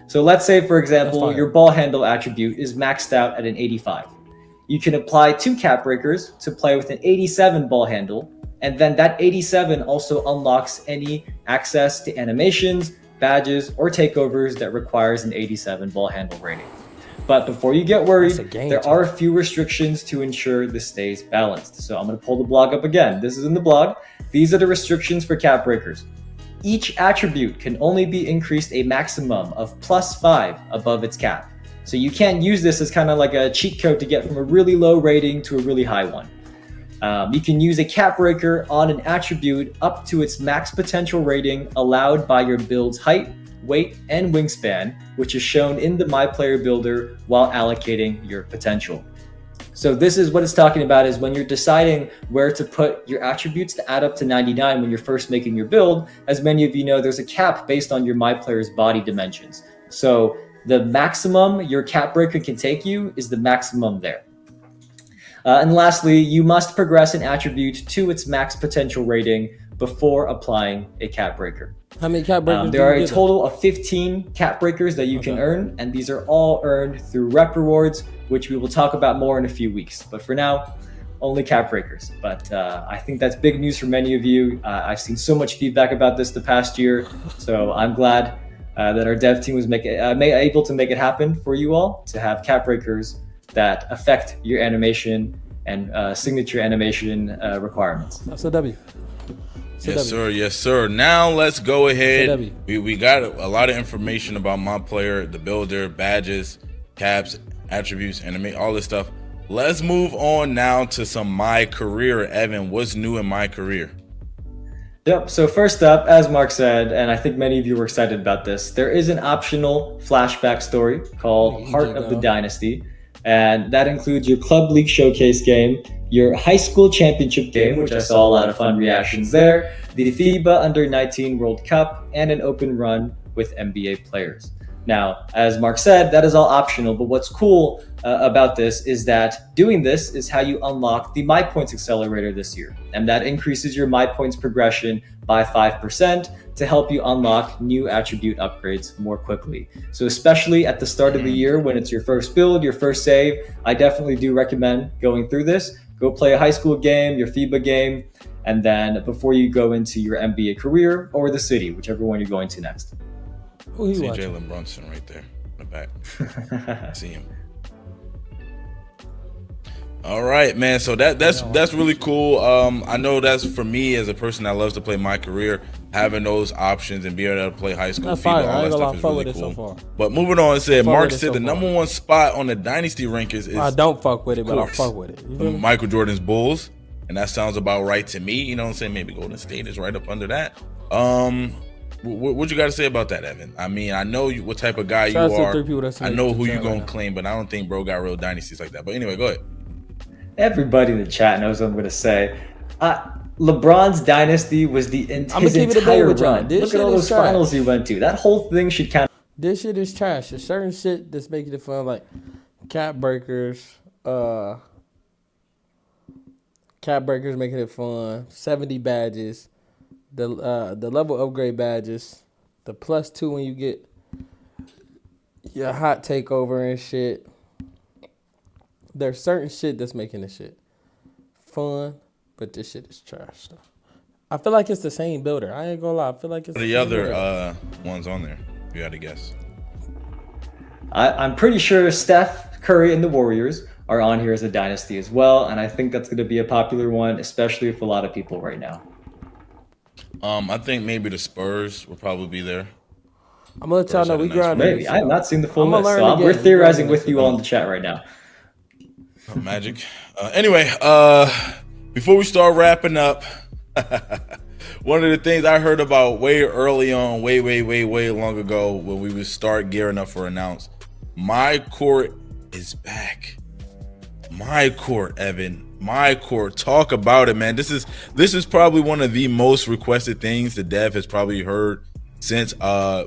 So let's say, for example, your ball handle attribute is maxed out at an 85. You can apply 2 cap breakers to play with an 87 ball handle, and then that 87 also unlocks any access to animations, badges, or takeovers that requires an 87 ball handle rating. But before you get worried, there are a few restrictions to ensure this stays balanced. So I'm going to pull the blog up again. This is in the blog. These are the restrictions for cap breakers. Each attribute can only be increased a maximum of +5 above its cap. So you can't use this as kind of like a cheat code to get from a really low rating to a really high one. You can use a cap breaker on an attribute up to its max potential rating allowed by your build's height, weight, and wingspan, which is shown in the My Player Builder while allocating your potential. So this is what it's talking about, is when you're deciding where to put your attributes to add up to 99 when you're first making your build. As many of you know, there's a cap based on your My Player's body dimensions. So the maximum your cap breaker can take you is the maximum there. And lastly, you must progress an attribute to its max potential rating before applying a cap breaker. How many cap breakers? There are a total of 15 cap breakers that you can earn, and these are all earned through rep rewards, which we will talk about more in a few weeks. But for now, only cap breakers. But I think that's big news for many of you. I've seen so much feedback about this the past year, so I'm glad that our dev team was able to make it happen for you all, to have cap breakers that affect your animation and signature animation requirements. That's a W. Yes, sir. Yes, sir. Now let's go ahead. We got a lot of information about my player, the builder, badges, caps, attributes, animate, all this stuff. Let's move on now to some My Career. Evan, what's new in My Career? Yep. So first up, as Mark said, and I think many of you were excited about this, there is an optional flashback story called Heart of the Dynasty. And that includes your Club League Showcase game, your high school championship game, which I saw a lot of fun reactions there, the FIBA Under-19 World Cup, and an open run with NBA players. Now, as Mark said, that is all optional, but what's cool about this is that doing this is how you unlock the My Points Accelerator this year. And that increases your My Points progression by 5% to help you unlock new attribute upgrades more quickly. So especially at the start of the year when it's your first build, your first save, I definitely do recommend going through this. Go play a high school game, your FIBA game, and then before you go into your NBA career or the city, whichever one you're going to next. See Jalen Brunson right there in the back. See him. All right, man. So that's really cool. I know that's for me as a person that loves to play My Career, having those options and being able to play high school FIBA, all that stuff is really cool. But moving on, it said Mark said the number one spot on the Dynasty rankings is I don't fuck with it, but I fuck with it. Michael Jordan's Bulls, and that sounds about right to me. You know what I'm saying? Maybe Golden State is right up under that. What you got to say about that, Evan? I mean, I know what type of guy you are. I know who you gonna claim, but I don't think bro got real dynasties like that. But anyway, go ahead. Everybody in the chat knows what I'm gonna say. LeBron's dynasty was his entire run. Look at all those finals he went to. That whole thing should count. This shit is trash. There's certain shit that's making it fun, like cap breakers making it fun. 70 badges. The level upgrade badges, the +2 when you get your hot takeover and shit. There's certain shit that's making this shit fun, but this shit is trash. I feel like it's the same builder. I ain't gonna lie. I feel like it's the other ones on there. If you had to guess. I'm pretty sure Steph Curry and the Warriors are on here as a dynasty as well, and I think that's gonna be a popular one, especially for a lot of people right now. I think maybe the Spurs will probably be there. I'm gonna let y'all know we grind. Maybe I have not seen the full list, so we're theorizing with you all in the chat right now. Magic. Anyway, before we start wrapping up, one of the things I heard about way early on, way long ago, when we would start gearing up for announce, My Court is back. My Court, Evan. My Court, talk about it, man. This is probably one of the most requested things the dev has probably heard since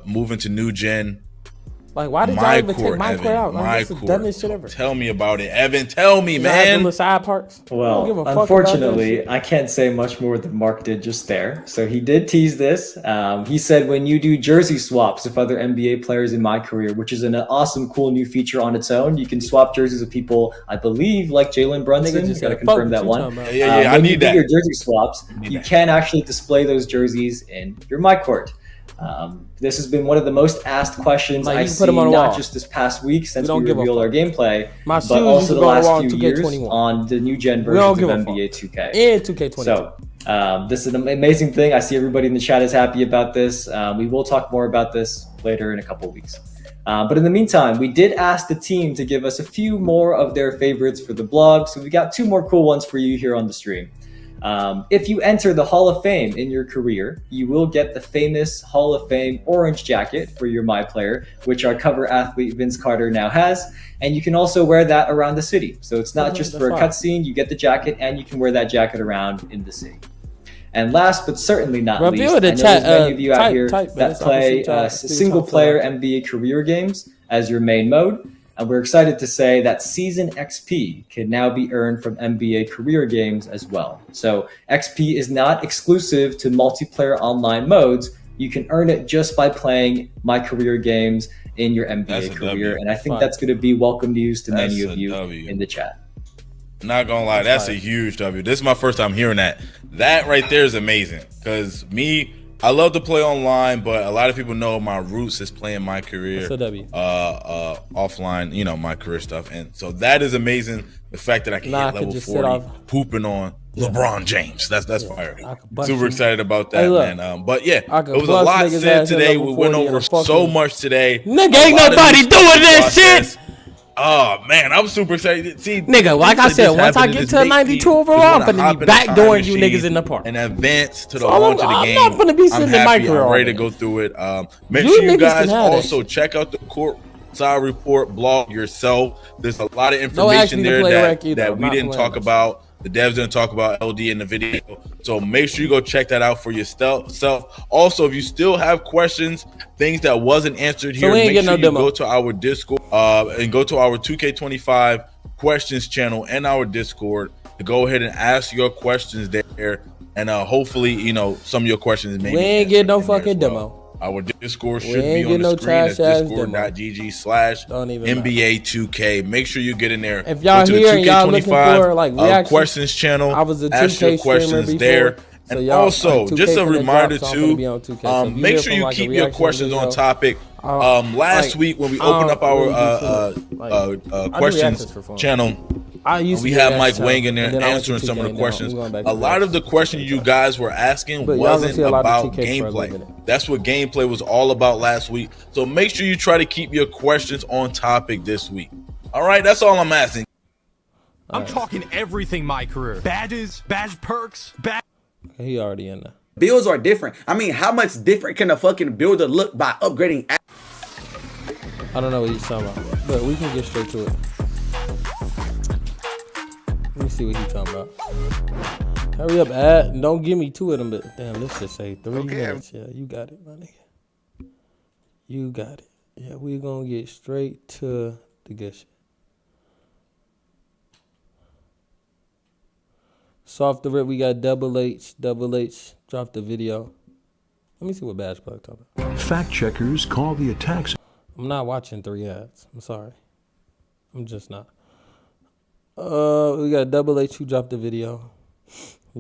moving to new gen. Like, why did y'all even take My Court out? My That's the dumbest shit ever. Tell me about it, Evan. Tell me, man. Side parks. Well, unfortunately, I can't say much more than Mark did just there. So he did tease this. He said when you do jersey swaps with other NBA players in My Career, which is an awesome, cool new feature on its own, you can swap jerseys with people, I believe, like Jalen Brunson. You got to confirm that one. Yeah, I need that. When you do your jersey swaps, you can actually display those jerseys in your My Court. This has been one of the most asked questions I've seen, not just this past week since we revealed our gameplay, but also the last few years on the new gen versions of NBA 2K. And 2K25. So this is an amazing thing. I see everybody in the chat is happy about this. We will talk more about this later in a couple of weeks. But in the meantime, we did ask the team to give us a few more of their favorites for the blog. So we got 2 more cool ones for you here on the stream. If you enter the Hall of Fame in your career, you will get the famous Hall of Fame orange jacket for your My Player, which our cover athlete Vince Carter now has. And you can also wear that around the city. So it's not just for a cutscene, you get the jacket and you can wear that jacket around in the city. And last but certainly not least, I know there's many of you out here that play single player NBA career games as your main mode. And we're excited to say that Season XP can now be earned from NBA career games as well. So XP is not exclusive to multiplayer online modes. You can earn it just by playing My Career games in your NBA career. And I think that's going to be welcome news to many of you in the chat. Not gonna lie, that's a huge W. This is my first time hearing that. That right there is amazing. Because me I love to play online, but a lot of people know my roots is playing my career offline, you know, my career stuff. And so that is amazing. The fact that I can hit level 40 pooping on LeBron James. That's fire. Super excited about that, man. But yeah, it was a lot said today. We went over so much today. Nigga, ain't nobody doing that shit. Oh man, I'm super excited. See, nigga, like I said, once I get to 92 overall, I'm finna be backdooring you niggas in the park and advance to the launch of the game. I'm not finna be sitting in micro. I'm ready to go through it. Make sure you guys also check out the courtside report blog yourself. There's a lot of information there that we didn't talk about. The devs didn't talk about LD in the video. So make sure you go check that out for yourself. Also, if you still have questions, things that wasn't answered here, make sure you go to our Discord and go to our 2K25 questions channel and our Discord to go ahead and ask your questions there. And hopefully, you know, some of your questions may we ain't get no fucking demo. Our Discord should be on the screen. It's discord.gg/NBA2K. Make sure you get in there. If y'all here and y'all looking for like questions channel, I was a 2K ask your questions there. So and also, just a reminder too, make sure you keep your questions on topic. Last week when we opened up our questions channel, we had Mike Wang in there answering some of the questions. A lot of the questions you guys were asking wasn't about gameplay. That's what gameplay was all about last week. So make sure you try to keep your questions on topic this week. All right, that's all I'm asking. I'm talking everything my career. Badges, badge perks, He already in there. Builds are different. I mean, how much different can a fucking builder look by upgrading? I don't know what he's talking about, but we can get straight to it. Let me see what he's talking about. Hurry up, Ad. Don't give me two of them, but damn, let's just say 3 minutes. Yeah, you got it, my nigga. You got it. Yeah, we're gonna get straight to the good shit. So off the rip, we got Double H dropped the video. Let me see what Badge Plug talking about. Fact checkers call the attacks. I'm not watching 3 ads. I'm sorry. I'm just not. We got Double H who dropped the video.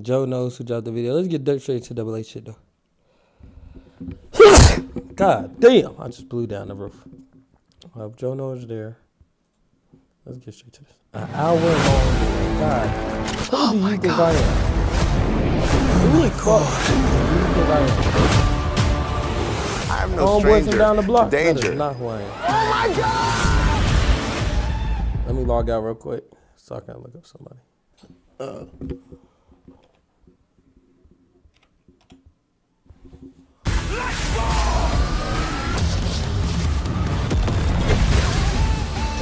Joe knows who dropped the video. Let's get straight to Double H shit though. God damn! I just blew down the roof. I hope Joe knows there. Let's get straight to this. An hour long. God. Who do you think I am? Who the fuck do you think I am? I'm no stranger from down the block. to danger. That is not who I am. Oh my God! Let me log out real quick so I can look up somebody.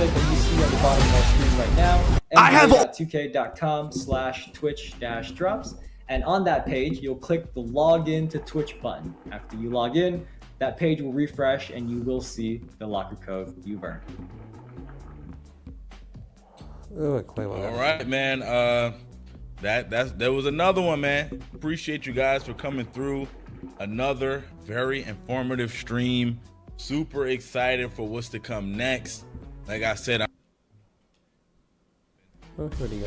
That you see on the bottom of our screen right now. I have 2k.com/twitch-drops. And on that page, you'll click the login to Twitch button. After you log in, that page will refresh and you will see the locker code you've earned. All right, man. There was another one, man. Appreciate you guys for coming through. Another very informative stream. Super excited for what's to come next. Like I said,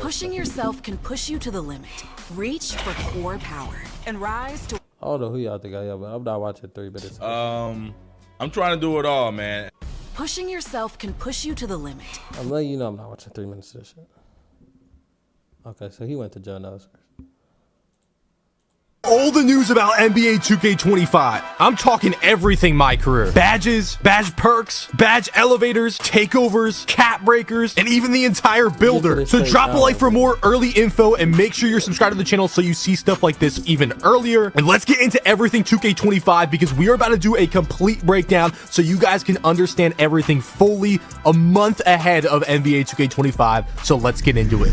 pushing yourself can push you to the limit. Reach for core power and rise to. I don't know who y'all think I am, but I'm not watching 3 minutes. I'm trying to do it all, man. Pushing yourself can push you to the limit. I'm letting you know I'm not watching 3 minutes of this shit. Okay, so he went to Joe Knows first. all the news about NBA 2K25. I'm talking everything my career. Badges, badge perks, badge elevators, takeovers, cap breakers, and even the entire builder. So drop a like for more early info and make sure you're subscribed to the channel so you see stuff like this even earlier. And let's get into everything 2K25 because we are about to do a complete breakdown so you guys can understand everything fully a month ahead of NBA 2K25. So let's get into it.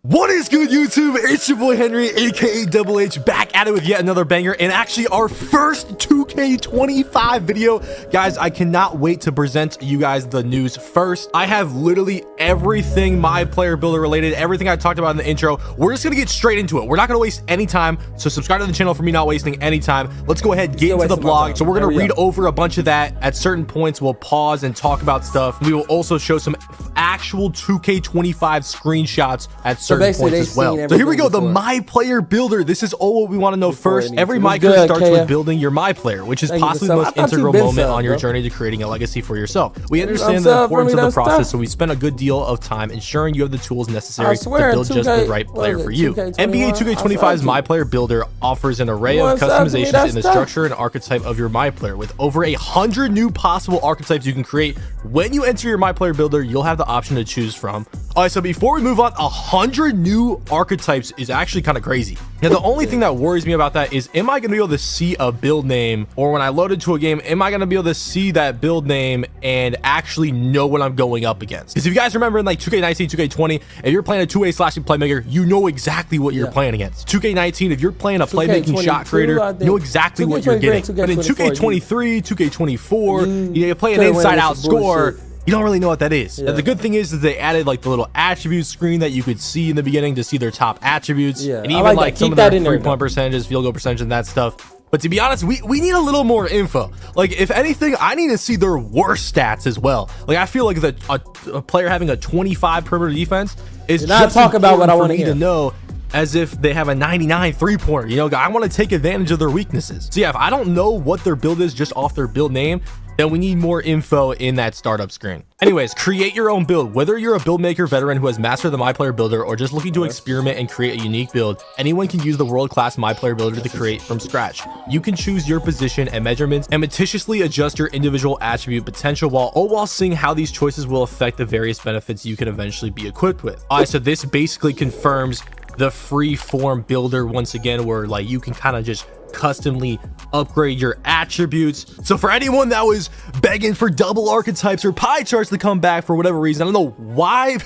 What is good, YouTube? It's your boy Henry, aka Double H, back at it with yet another banger, and actually our first 2K25 video. Guys, I cannot wait to present you guys the news first. I have literally everything my player builder related, everything I talked about in the intro. We're just gonna get straight into it. We're not gonna waste any time, so subscribe to the channel for me not wasting any time. Let's go ahead, get into the blog. So we're gonna read over a bunch of that. At certain points, we'll pause and talk about stuff. We will also show some actual 2K25 screenshots at certain certain points as well. So here we go, the My Player Builder. This is all what we want to know first. Every My Career starts with building your My Player, which is possibly the most integral moment on your journey to creating a legacy for yourself. We understand the importance of the process, so we spent a good deal of time ensuring you have the tools necessary to build just the right player for you. NBA 2K25's My Player Builder offers an array of customizations in the structure and archetype of your My Player. With over 100 new possible archetypes you can create, when you enter your My Player Builder, you'll have the option to choose from. All right, so before we move on, 100 new archetypes is actually kind of crazy. Now, the only thing that worries me about that is, am I going to be able to see a build name, or when I load into a game, am I going to be able to see that build name and actually know what I'm going up against? Because if you guys remember in like 2K19, 2K20, if you're playing a 2A slashing playmaker, you know exactly what you're playing against. 2K19, if you're playing a playmaking shot creator, you know exactly what you're getting. But in 2K23, 2K24, you play an inside-out score, you don't really know what that is. Now, the good thing is that they added like the little attribute screen that you could see in the beginning to see their top attributes, and even like some of their 3-point percentages, field goal percentage, and that stuff. But to be honest, we need a little more info. Like, if anything, I need to see their worst stats as well. Like, I feel like a player having a 25 perimeter defense is just talk about what I want to know, as if they have a 99 3-pointer. You know, I want to take advantage of their weaknesses. So yeah, if I don't know what their build is just off their build name, then we need more info in that startup screen. Anyways, create your own build. Whether you're a build maker veteran who has mastered the My Player Builder or just looking to experiment and create a unique build, anyone can use the world-class My Player Builder to create from scratch. You can choose your position and measurements and meticulously adjust your individual attribute potential while seeing how these choices will affect the various benefits you can eventually be equipped with. All right, so this basically confirms the free form builder once again, where like you can kind of just customly upgrade your attributes. So for anyone that was begging for double archetypes or pie charts to come back for whatever reason, I don't know why.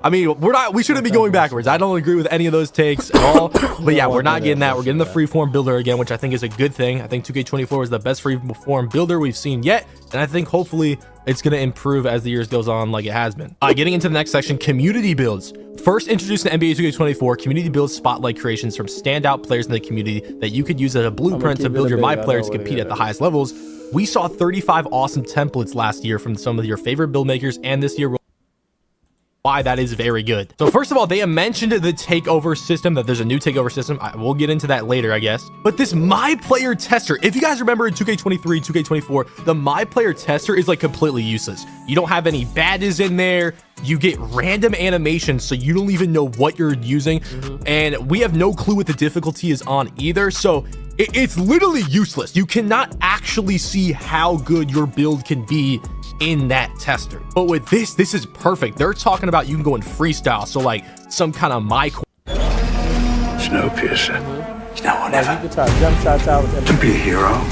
I mean, we shouldn't be going backwards. I don't agree with any of those takes at all. But yeah, we're not getting that. We're getting the freeform builder again, which I think is a good thing. I think 2K24 is the best freeform builder we've seen yet, and I think hopefully it's going to improve as the years goes on, like it has been. Getting into the next section, community builds. First introduced in NBA 2K24, community builds spotlight creations from standout players in the community that you could use as a blueprint to build your My Player to compete at the highest levels. We saw 35 awesome templates last year from some of your favorite build makers, and this year why that is very good. So first of all, they mentioned the takeover system, that there's a new takeover system. We'll get into that later, I guess. But this My Player tester, if you guys remember in 2K23, 2K24, the My Player tester is like completely useless. You don't have any badges in there. You get random animations, so you don't even know what you're using. And we have no clue what the difficulty is on either. So it's literally useless. You cannot actually see how good your build can be in that tester. But with this is perfect. They're talking about you can go in freestyle, so like some kind of Snowpiercer. No one ever. To be a hero.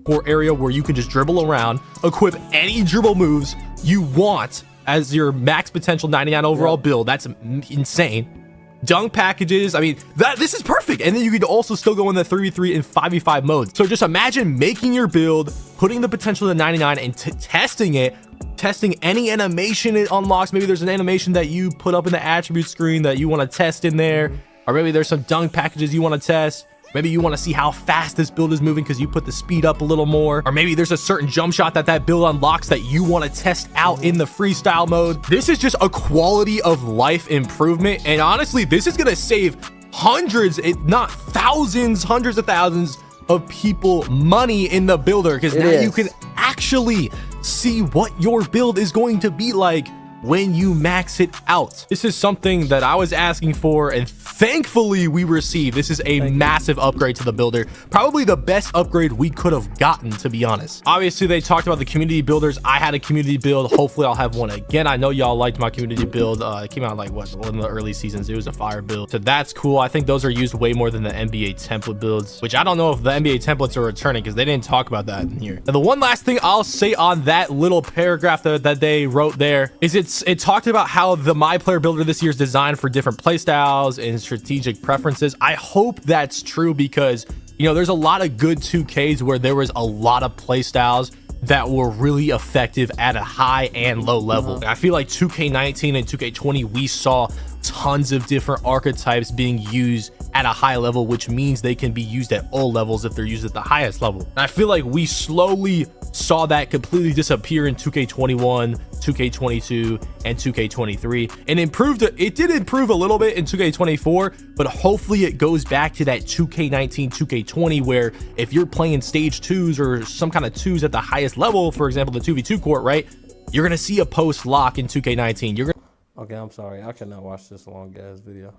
Or area where you can just dribble around, equip any dribble moves you want as your max potential 99 overall build. That's insane. Dunk packages, I mean, this is perfect. And then you could also still go in the 3v3 and 5v5 modes. So just imagine making your build, putting the potential to 99 and testing it, testing any animation it unlocks. Maybe there's an animation that you put up in the attribute screen that you want to test in there, or maybe there's some dunk packages you want to test. Maybe you want to see how fast this build is moving because you put the speed up a little more. Or maybe there's a certain jump shot that build unlocks that you want to test out in the freestyle mode. This is just a quality of life improvement. And honestly, this is going to save hundreds, if not thousands, hundreds of thousands of people money in the builder, because now you can actually see what your build is going to be like when you max it out. This is something that I was asking for, and thankfully we received. This is a massive upgrade to the builder, probably the best upgrade we could have gotten, to be honest. Obviously they talked about the community builders. I had a community build. Hopefully I'll have one again. I know y'all liked my community build. It came out like one of the early seasons. It was a fire build, so that's cool. I think those are used way more than the NBA template builds, which I don't know if the NBA templates are returning because they didn't talk about that in here. And the one last thing I'll say on that little paragraph that they wrote there is it talked about how the My Player Builder this year is designed for different playstyles and strategic preferences. I hope that's true, because you know there's a lot of good 2Ks where there was a lot of playstyles that were really effective at a high and low level. I feel like 2K19 and 2K20 we saw tons of different archetypes being used at a high level, which means they can be used at all levels if they're used at the highest level. And I feel like we slowly saw that completely disappear in 2K21, 2K22, and 2K23, and it did improve a little bit in 2K24, but hopefully it goes back to that 2K19, 2K20, where if you're playing stage 2s or some kind of 2s at the highest level, for example, the 2v2 court, right, you're gonna see a post lock in 2K19. Okay, I'm sorry, I cannot watch this long ass video.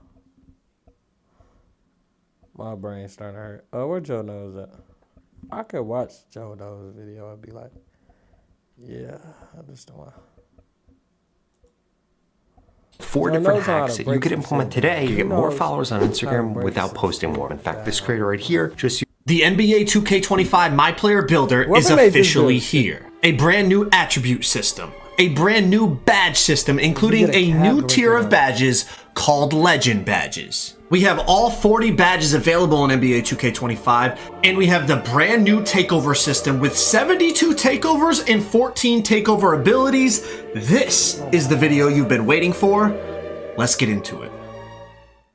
My brain's starting to hurt. Oh, where Joe Knows at? I could watch Joe Knows video and be like, yeah, I just don't want. 4 different hacks that you could implement today to get more followers on Instagram without posting more. In fact, this creator right here just the NBA 2K25 My Player Builder is officially here. A brand new attribute system, a brand new badge system, including a new tier of badges called Legend Badges. We have all 40 badges available in NBA 2K25, and we have the brand new takeover system with 72 takeovers and 14 takeover abilities. This is the video you've been waiting for. Let's get into it.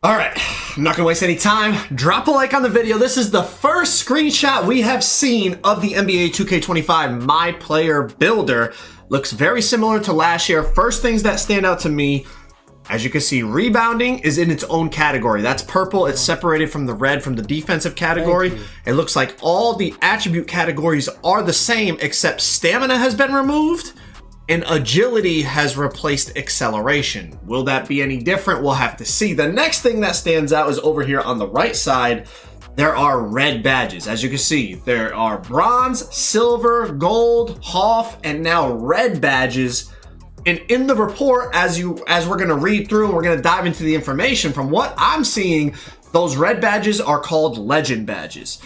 All right, I'm not gonna waste any time. Drop a like on the video. This is the first screenshot we have seen of the NBA 2K25 My Player Builder. Looks very similar to last year. First things that stand out to me, as you can see, rebounding is in its own category. That's purple. It's separated from the red from the defensive category. It looks like all the attribute categories are the same, except stamina has been removed and agility has replaced acceleration. Will that be any different? We'll have to see. The next thing that stands out is over here on the right side. There are red badges. As you can see, there are bronze, silver, gold, HOF, and now red badges. And in the report, as we're gonna read through and we're gonna dive into the information, from what I'm seeing, those red badges are called Legend Badges.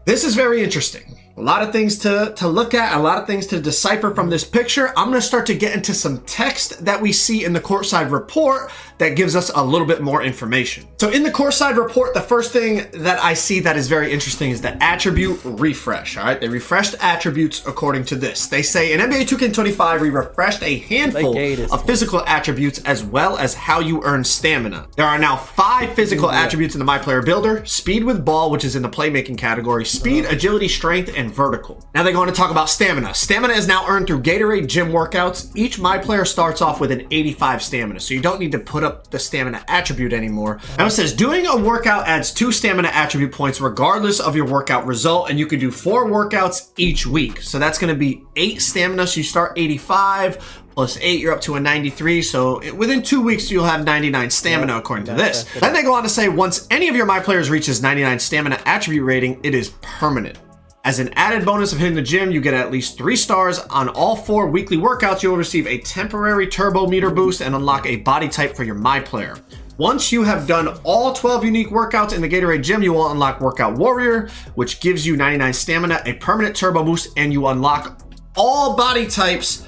This is very interesting. A lot of things to look at, a lot of things to decipher from this picture. I'm gonna start to get into some text that we see in the courtside report that gives us a little bit more information. So in the courtside report, the first thing that I see that is very interesting is the attribute refresh, all right? They refreshed attributes according to this. They say in NBA 2K25, we refreshed a handful of physical attributes as well as how you earn stamina. There are now 5 physical attributes in the My Player Builder: speed with ball, which is in the playmaking category, speed, agility, strength, and vertical. Now they go on to talk about stamina. Stamina is now earned through Gatorade gym workouts. Each My Player starts off with an 85 stamina, so you don't need to put up the stamina attribute anymore. Now it says doing a workout adds 2 stamina attribute points regardless of your workout result, and you can do 4 workouts each week. So that's going to be 8 stamina, so you start 85 plus 8, you're up to a 93. So within 2 weeks, you'll have 99 stamina according to this. Then they go on to say once any of your My Players reaches 99 stamina attribute rating, it is permanent. As an added bonus of hitting the gym, you get at least 3 stars on all 4 weekly workouts. You'll receive a temporary turbo meter boost and unlock a body type for your My Player. Once you have done all 12 unique workouts in the Gatorade gym, you will unlock Workout Warrior, which gives you 99 stamina, a permanent turbo boost, and you unlock all body types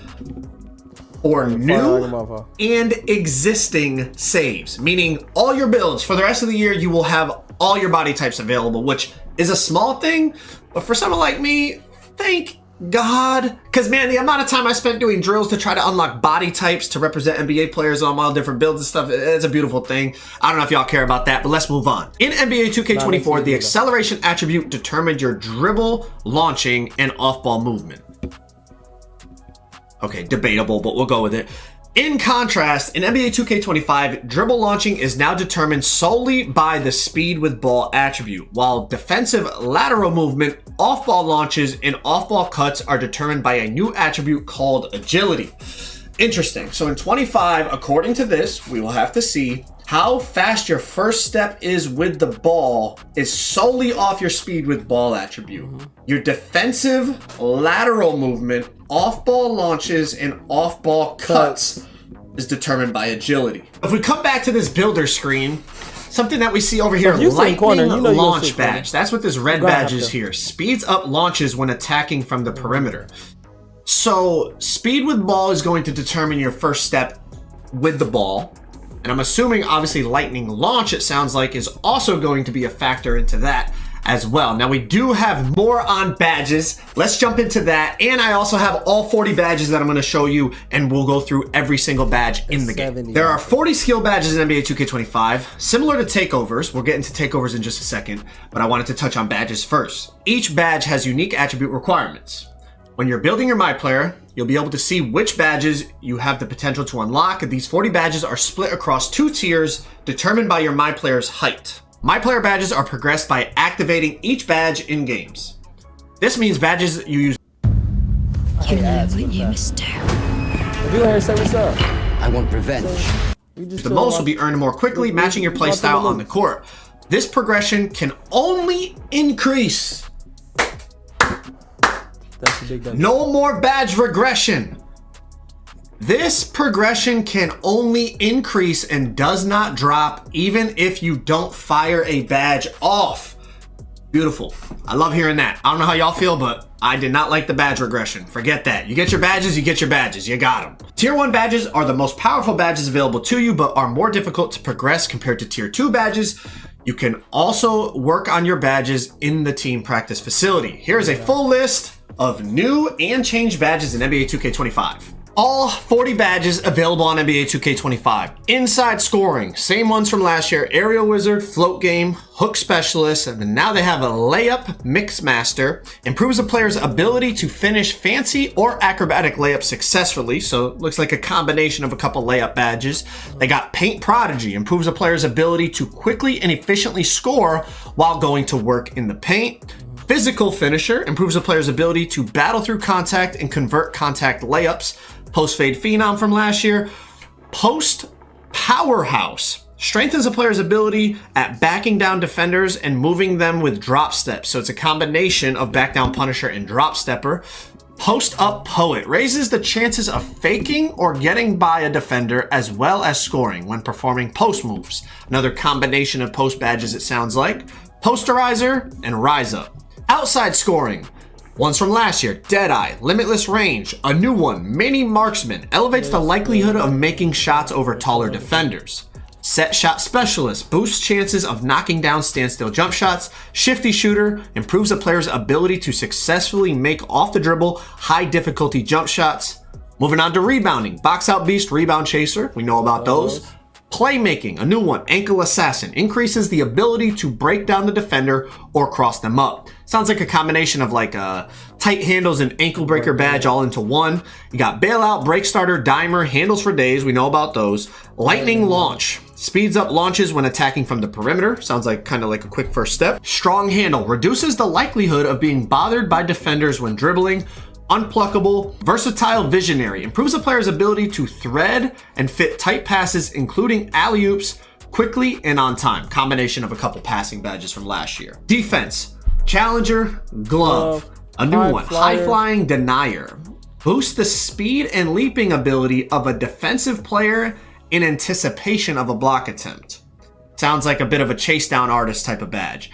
for new and existing saves. Meaning all your builds for the rest of the year, you will have all your body types available, which is a small thing, but for someone like me, thank God. Because man, the amount of time I spent doing drills to try to unlock body types to represent NBA players on all different builds and stuff, it's a beautiful thing. I don't know if y'all care about that, but let's move on. In NBA 2K24, the acceleration attribute determined your dribble, launching, and off-ball movement. Okay, debatable, but we'll go with it. In contrast, in NBA 2K25, dribble launching is now determined solely by the speed with ball attribute, while defensive lateral movement, off-ball launches, and off-ball cuts are determined by a new attribute called agility. Interesting. So in 25, according to this, we will have to see how fast your first step is with the ball is solely off your speed with ball attribute. Your defensive lateral movement, off-ball launches, and off-ball cuts is determined by agility. If we come back to this builder screen, something that we see over here, lightning launch badge. That's what this red badge is here. Speeds up launches when attacking from the perimeter. So speed with ball is going to determine your first step with the ball. And I'm assuming obviously lightning launch, it sounds like, is also going to be a factor into that, as well. Now we do have more on badges. Let's jump into that. And I also have all 40 badges that I'm going to show you, and we'll go through every single badge in the game. There are 40 skill badges in NBA 2K25, similar to takeovers. We'll get into takeovers in just a second, but I wanted to touch on badges first. Each badge has unique attribute requirements. When you're building your MyPlayer, you'll be able to see which badges you have the potential to unlock. These 40 badges are split across 2 tiers determined by your MyPlayer's height. MyPlayer badges are progressed by activating each badge in games. This means badges you use. You know what you must do. I want revenge. The most will be earned more quickly, matching your playstyle on the court. This progression can only increase. No more badge regression. This progression can only increase and does not drop even if you don't fire a badge off. Beautiful. I love hearing that. I don't know how y'all feel, but I did not like the badge regression. Forget that. You get your badges, you get your badges. You got them. Tier 1 badges are the most powerful badges available to you, but are more difficult to progress compared to Tier 2 badges. You can also work on your badges in the team practice facility. Here's a full list of new and changed badges in NBA 2K25. All 40 badges available on NBA 2K25. Inside scoring, same ones from last year. Aerial Wizard, Float Game, Hook Specialist, and now they have a Layup Mix Master. Improves a player's ability to finish fancy or acrobatic layups successfully. So it looks like a combination of a couple layup badges. They got Paint Prodigy. Improves a player's ability to quickly and efficiently score while going to work in the paint. Physical Finisher improves a player's ability to battle through contact and convert contact layups. Post Fade Phenom from last year. Post Powerhouse strengthens a player's ability at backing down defenders and moving them with drop steps. So it's a combination of back down Punisher and drop stepper. Post Up Poet raises the chances of faking or getting by a defender as well as scoring when performing post moves. Another combination of post badges, it sounds like. Posterizer and Rise Up. Outside scoring. Ones from last year, Deadeye, Limitless Range, a new one, Mini Marksman, elevates the likelihood of making shots over taller defenders. Set Shot Specialist, boosts chances of knocking down standstill jump shots. Shifty Shooter, improves a player's ability to successfully make off the dribble, high difficulty jump shots. Moving on to rebounding, Box Out Beast, Rebound Chaser, we know about those. Playmaking, a new one, Ankle Assassin, increases the ability to break down the defender or cross them up. Sounds like a combination of like tight handles and ankle breaker badge all into one. You got Bailout, Break Starter, Dimer, Handles for Days, we know about those. Lightning Launch, speeds up launches when attacking from the perimeter. Sounds like kind of like a quick first step. Strong Handle, reduces the likelihood of being bothered by defenders when dribbling. Unpluckable, Versatile Visionary, improves a player's ability to thread and fit tight passes, including alley-oops, quickly and on time. Combination of a couple passing badges from last year. Defense, Challenger, Glove, a new one, High Flying Denier, boosts the speed and leaping ability of a defensive player in anticipation of a block attempt. Sounds like a bit of a chase down artist type of badge.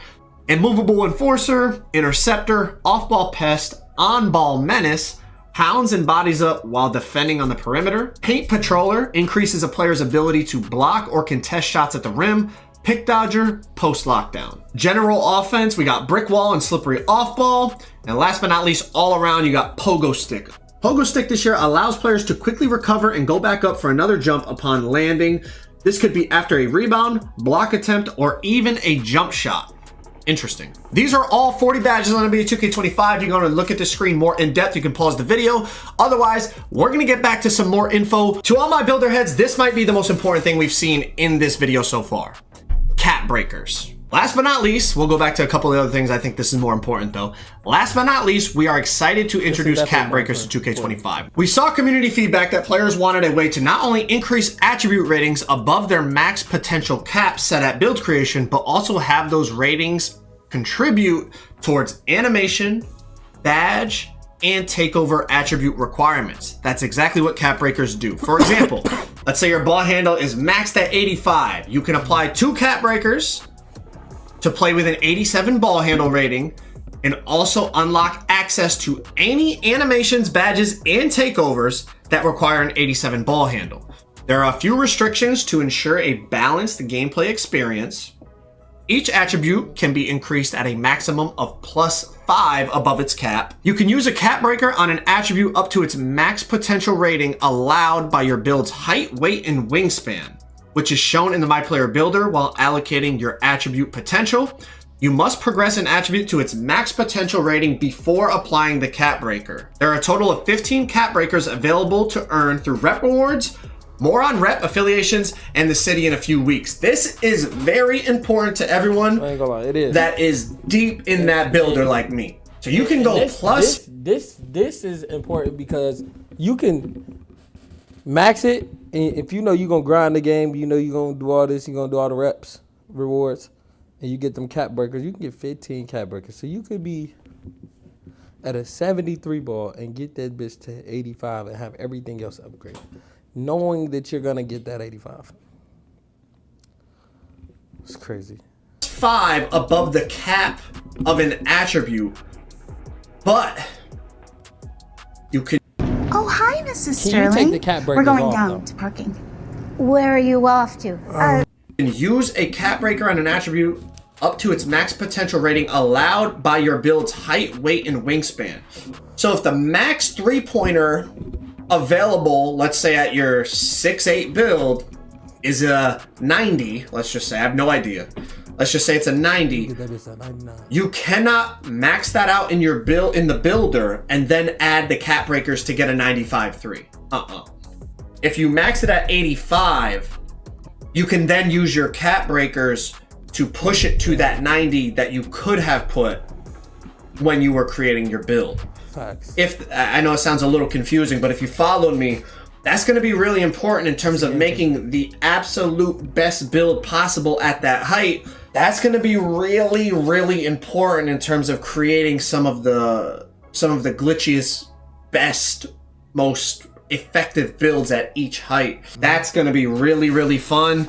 Immovable Enforcer, Interceptor, Off-Ball Pest, On-Ball Menace, pounds and bodies up while defending on the perimeter. Paint Patroller increases a player's ability to block or contest shots at the rim. Pick Dodger, Post Lockdown. General offense, we got Brick Wall and Slippery Off-Ball. And last but not least, all around, you got Pogo Stick. Pogo Stick this year allows players to quickly recover and go back up for another jump upon landing. This could be after a rebound, block attempt, or even a jump shot. Interesting. These are all 40 badges on NBA 2K25. You're going to look at the screen more in depth. You can pause the video. Otherwise, we're going to get back to some more info. To all my builder heads, this might be the most important thing we've seen in this video so far. Cap breakers. Last but not least, we'll go back to a couple of other things. I think this is more important though. Last but not least, we are excited to introduce cap breakers to 2K25. We saw community feedback that players wanted a way to not only increase attribute ratings above their max potential cap set at build creation, but also have those ratings contribute towards animation, badge, and takeover attribute requirements. That's exactly what cap breakers do. For example, let's say your ball handle is maxed at 85. You can apply 2 cap breakers to play with an 87 ball handle rating and also unlock access to any animations, badges, and takeovers that require an 87 ball handle. There are a few restrictions to ensure a balanced gameplay experience. Each attribute can be increased at a maximum of +5 above its cap. You can use a cap breaker on an attribute up to its max potential rating allowed by your build's height, weight, and wingspan, which is shown in the My Player Builder while allocating your attribute potential. You must progress an attribute to its max potential rating before applying the cap breaker. There are a total of 15 cap breakers available to earn through rep rewards. More on rep, affiliations, and the city in a few weeks. This is very important to everyone that is deep in that builder like me. So you can go plus. This is important because you can max it, and if you know you're gonna grind the game, you know you're gonna do all this, you're gonna do all the reps, rewards, and you get them cap breakers. You can get 15 cap breakers, so you could be at a 73 ball and get that bitch to 85 and have everything else upgraded, knowing that you're gonna get that 85. It's crazy. 5 above the cap of an attribute, but you can. Oh, hi, Mrs. Can you take Sterling. the cap We're breakers going off, down though? to parking. Where are you off to? You can use a cap breaker on an attribute up to its max potential rating allowed by your build's height, weight, and wingspan. So if the max three-pointer available, let's say at your 6'8" build, is a 90, let's just say, I have no idea. Let's just say it's a 90. You cannot max that out in your build in the builder and then add the cap breakers to get a 95.3. If you max it at 85, you can then use your cap breakers to push it to that 90 that you could have put when you were creating your build. If I know it sounds a little confusing, but if you followed me, that's going to be really important in terms of making the absolute best build possible at that height. That's going to be really, really important in terms of creating some of the glitchiest, best, most effective builds at each height. That's going to be really, really fun.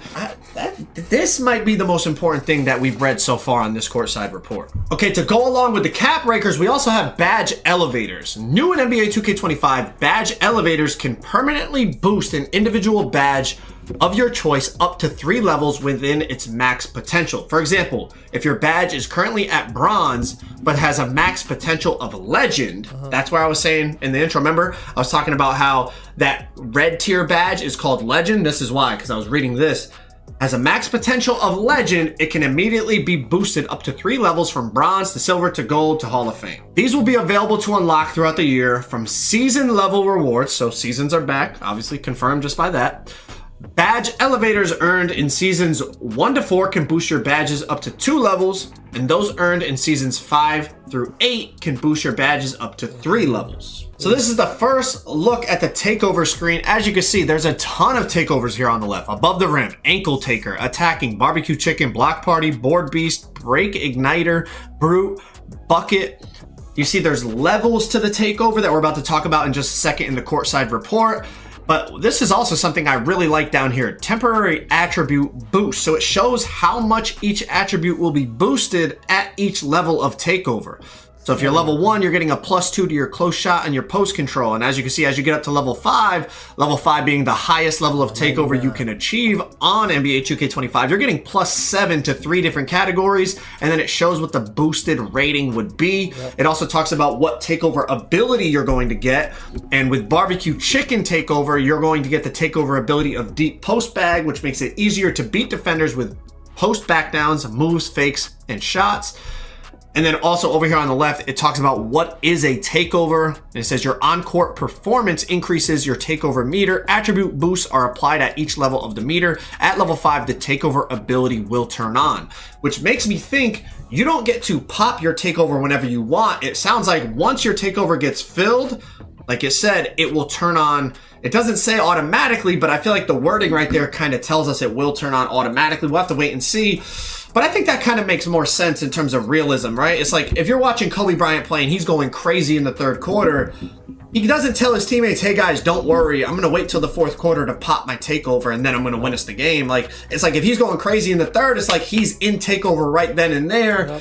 This might be the most important thing that we've read so far on this courtside report. Okay, to go along with the cap breakers, we also have badge elevators. New in NBA 2K25, badge elevators can permanently boost an individual badge of your choice up to 3 levels within its max potential. For example, if your badge is currently at bronze but has a max potential of legend, that's where I was saying in the intro, remember I was talking about how that red tier badge is called legend. This is why, because I was reading this. Has a max potential of legend, it can immediately be boosted up to 3 levels from bronze to silver to gold to Hall of Fame. These will be available to unlock throughout the year from season level rewards. So seasons are back, obviously confirmed just by that. Badge elevators earned in seasons 1 to 4 can boost your badges up to 2 levels, and those earned in seasons 5 through 8 can boost your badges up to 3 levels. So this is the first look at the takeover screen. As you can see, there's a ton of takeovers here on the left. Above the rim, ankle taker, attacking, barbecue chicken, block party, board beast, break igniter, brute, bucket. You see there's levels to the takeover that we're about to talk about in just a second in the courtside report. But this is also something I really like down here, temporary attribute boost. So it shows how much each attribute will be boosted at each level of takeover. So if you're level 1, you're getting a +2 to your close shot and your post control. And as you can see, as you get up to level 5 being the highest level of takeover you can achieve on NBA 2K25, you're getting +7 to 3 different categories. And then it shows what the boosted rating would be. It also talks about what takeover ability you're going to get. And with barbecue chicken takeover, you're going to get the takeover ability of deep post bag, which makes it easier to beat defenders with post back downs, moves, fakes, and shots. And then also over here on the left, it talks about what is a takeover. And it says your on-court performance increases your takeover meter. Attribute boosts are applied at each level of the meter. At level 5, the takeover ability will turn on, which makes me think you don't get to pop your takeover whenever you want. It sounds like once your takeover gets filled, like it said, it will turn on. It doesn't say automatically, but I feel like the wording right there kind of tells us it will turn on automatically. We'll have to wait and see. But I think that kind of makes more sense in terms of realism, right? It's like if you're watching Kobe Bryant play and he's going crazy in the 3rd quarter, he doesn't tell his teammates, hey guys, don't worry, I'm going to wait till the 4th quarter to pop my takeover and then I'm going to win us the game. Like, it's like if he's going crazy in the 3rd, it's like he's in takeover right then and there.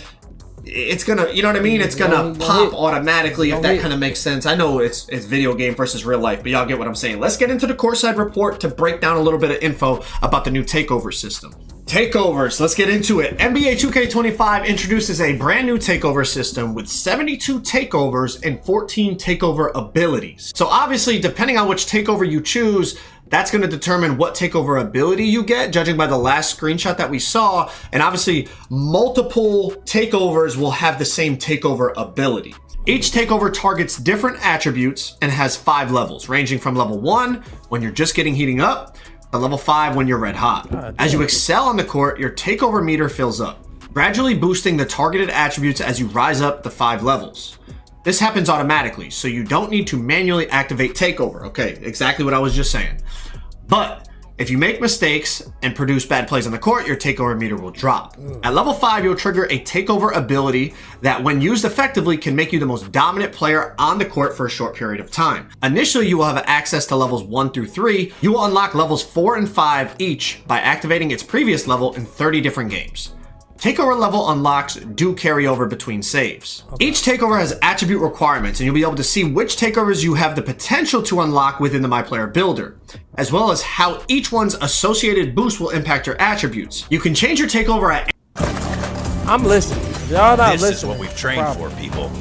It's gonna, you know what I mean? It's gonna pop automatically, if that kind of makes sense. I know it's video game versus real life, but y'all get what I'm saying. Let's get into the courtside report to break down a little bit of info about the new takeover system. Takeovers, let's get into it. NBA 2K25 introduces a brand new takeover system with 72 takeovers and 14 takeover abilities. So obviously, depending on which takeover you choose, that's going to determine what takeover ability you get, judging by the last screenshot that we saw. And obviously, multiple takeovers will have the same takeover ability. Each takeover targets different attributes and has 5 levels, ranging from level 1, when you're just heating up, to level 5 when you're red hot. As you excel on the court, your takeover meter fills up, gradually boosting the targeted attributes as you rise up the 5 levels. This happens automatically, so you don't need to manually activate takeover. Okay, exactly what I was just saying. But if you make mistakes and produce bad plays on the court, your takeover meter will drop. At level 5, you'll trigger a takeover ability that, when used effectively, can make you the most dominant player on the court for a short period of time. Initially, you will have access to levels 1 through 3. You will unlock levels 4 and 5 each by activating its previous level in 30 different games. Takeover level unlocks do carry over between saves. Each takeover has attribute requirements, and you'll be able to see which takeovers you have the potential to unlock within the MyPlayer builder, as well as how each one's associated boost will impact your attributes. You can change your takeover at... I'm listening. Y'all not listening. This is what we've trained for, people.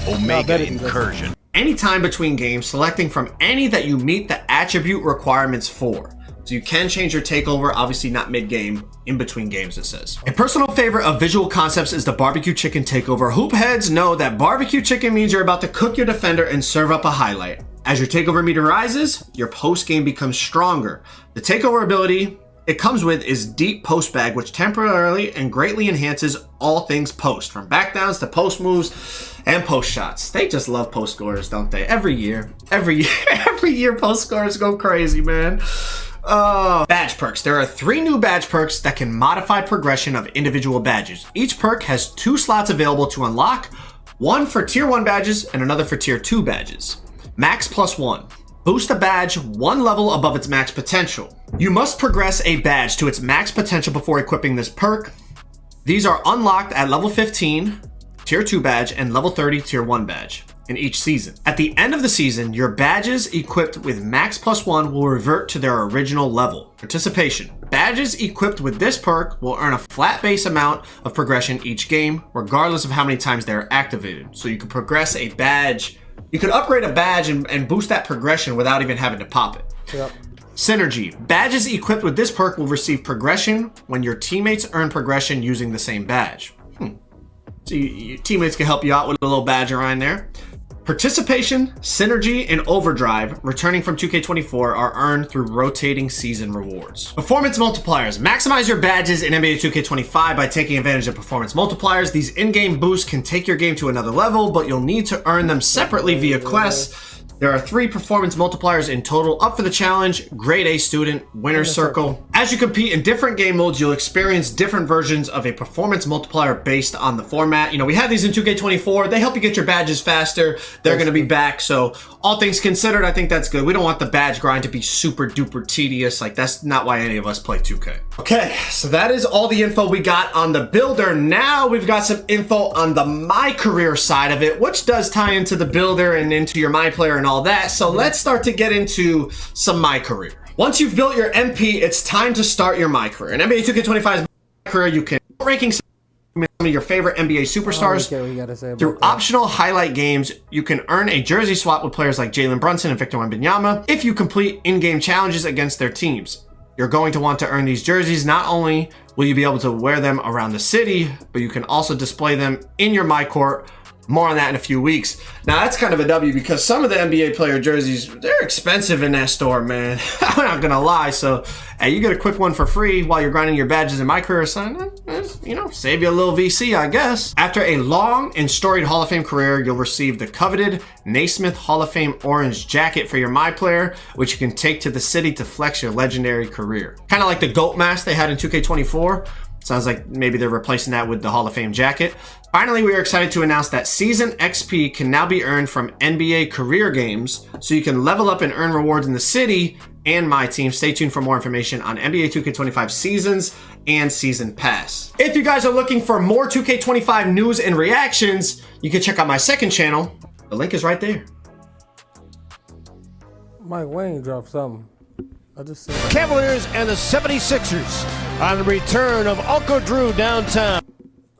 Omega Incursion. Anytime between games, selecting from any that you meet the attribute requirements for. So you can change your takeover, obviously not mid-game, in between games it says. A personal favorite of Visual Concepts is the barbecue chicken takeover. Hoop heads know that barbecue chicken means you're about to cook your defender and serve up a highlight. As your takeover meter rises, your post game becomes stronger. The takeover ability it comes with is Deep Post Bag, which temporarily and greatly enhances all things post, from backdowns to post moves and post shots. They just love post scorers, don't they? Every year, every year post scorers go crazy, man. Badge perks. There are 3 new badge perks that can modify progression of individual badges. Each perk has 2 slots available to unlock, one for tier 1 badges and another for tier 2 badges. Max +1. Boost a badge 1 level above its max potential. You must progress a badge to its max potential before equipping this perk. These are unlocked at level 15, tier 2 badge, and level 30, tier 1 badge in each season. At the end of the season, your badges equipped with max +1 will revert to their original level. Participation. Badges equipped with this perk will earn a flat base amount of progression each game, regardless of how many times they're activated. So you can progress a badge. You could upgrade a badge and boost that progression without even having to pop it. Yep. Synergy. Badges equipped with this perk will receive progression when your teammates earn progression using the same badge. So your teammates can help you out with a little badge around there. Participation, Synergy, and Overdrive, returning from 2K24, are earned through rotating season rewards. Performance multipliers. Maximize your badges in NBA 2K25 by taking advantage of performance multipliers. These in-game boosts can take your game to another level, but you'll need to earn them separately via quests. There are 3 performance multipliers in total up for the challenge: Grade A Student, Winner's Circle. As you compete in different game modes, you'll experience different versions of a performance multiplier based on the format. You know, we had these in 2K24. They help you get your badges faster. They're going to be back. So all things considered, I think that's good. We don't want the badge grind to be super duper tedious. Like, that's not why any of us play 2K. Okay, so that is all the info we got on the builder. Now we've got some info on the MyCAREER side of it, which does tie into the builder and into your MyPlayer and all that. So let's start to get into some MyCAREER. Once you've built your MP, it's time to start your MyCAREER. In NBA 2K25's MyCAREER, you can ranking some of your favorite NBA superstars. Through optional highlight games, you can earn a jersey swap with players like Jalen Brunson and Victor Wembanyama if you complete in-game challenges against their teams. You're going to want to earn these jerseys. Not only will you be able to wear them around the city, but you can also display them in your MyCourt. More on that in a few weeks. Now, that's kind of a W because some of the NBA player jerseys, they're expensive in that store, man. I'm not gonna lie. So, hey, you get a quick one for free while you're grinding your badges in MyCAREER, son. You know, save you a little VC, I guess. After a long and storied Hall of Fame career, you'll receive the coveted Naismith Hall of Fame orange jacket for your MyPlayer, which you can take to the city to flex your legendary career. Kind of like the GOAT mask they had in 2K24. Sounds like maybe they're replacing that with the Hall of Fame jacket. Finally, we are excited to announce that Season XP can now be earned from NBA career games, so you can level up and earn rewards in the city and my team. Stay tuned for more information on NBA 2K25 seasons and season pass. If you guys are looking for more 2K25 news and reactions, you can check out my second channel. The link is right there. Mike Wayne dropped something. I just said Cavaliers and the 76ers on the return of Uncle Drew downtown.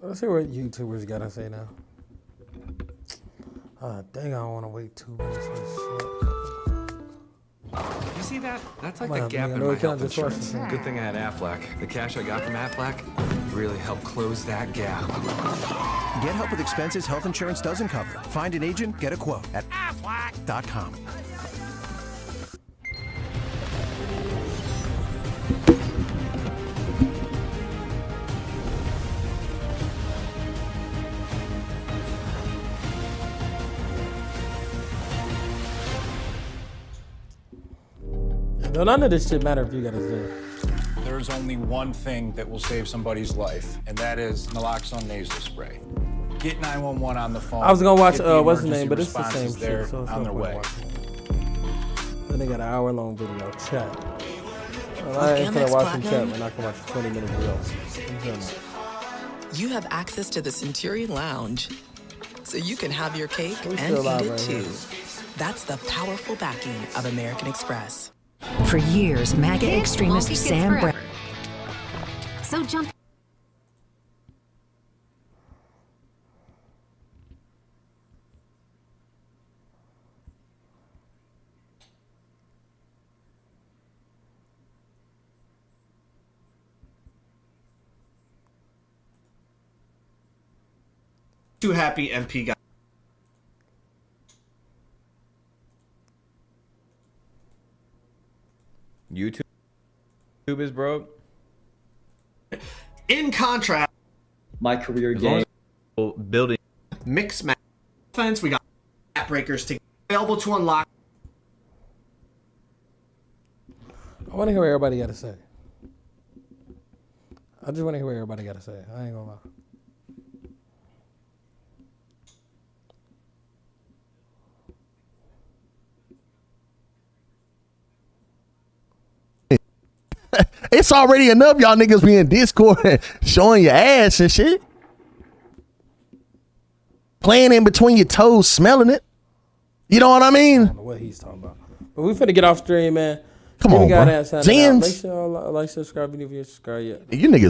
Let's hear what YouTubers gotta say now. Dang, I don't want to wait 2 minutes for this shit. You see that? That's like the gap in my health insurance. Good thing I had Aflac. The cash I got from Aflac really helped close that gap. Get help with expenses health insurance doesn't cover. Find an agent, get a quote at Aflac.com. No, none of this shit matter if you gotta say. There's only one thing that will save somebody's life, and that is naloxone nasal spray. Get 911 on the phone. I was gonna watch Get the what's the emergency name, but it's the same responses there shit, so it's on no their point way. watching. Then they got an hour-long video. Chat. Well, I ain't gonna watch them chat when I can watch a 20-minute video. You have access to the Centurion Lounge, so you can have your cake and still eat live it right too. here. That's the powerful backing of American Express. For years, MAGA extremist Sam Brown. So jump. Too happy MP got. YouTube is broke. In contrast, my career game building mixed match offense. We got breakers to available to unlock. I want to hear what everybody got to say. I just want to hear what everybody got to say. I ain't gonna lie. It's already enough y'all niggas be in Discord showing your ass and shit. Playing in between your toes, smelling it. You know what I mean? I don't know what he's talking about. But we finna get off stream, man. Come on, bro. Make sure y'all like, subscribe, if you subscribe yet. You niggas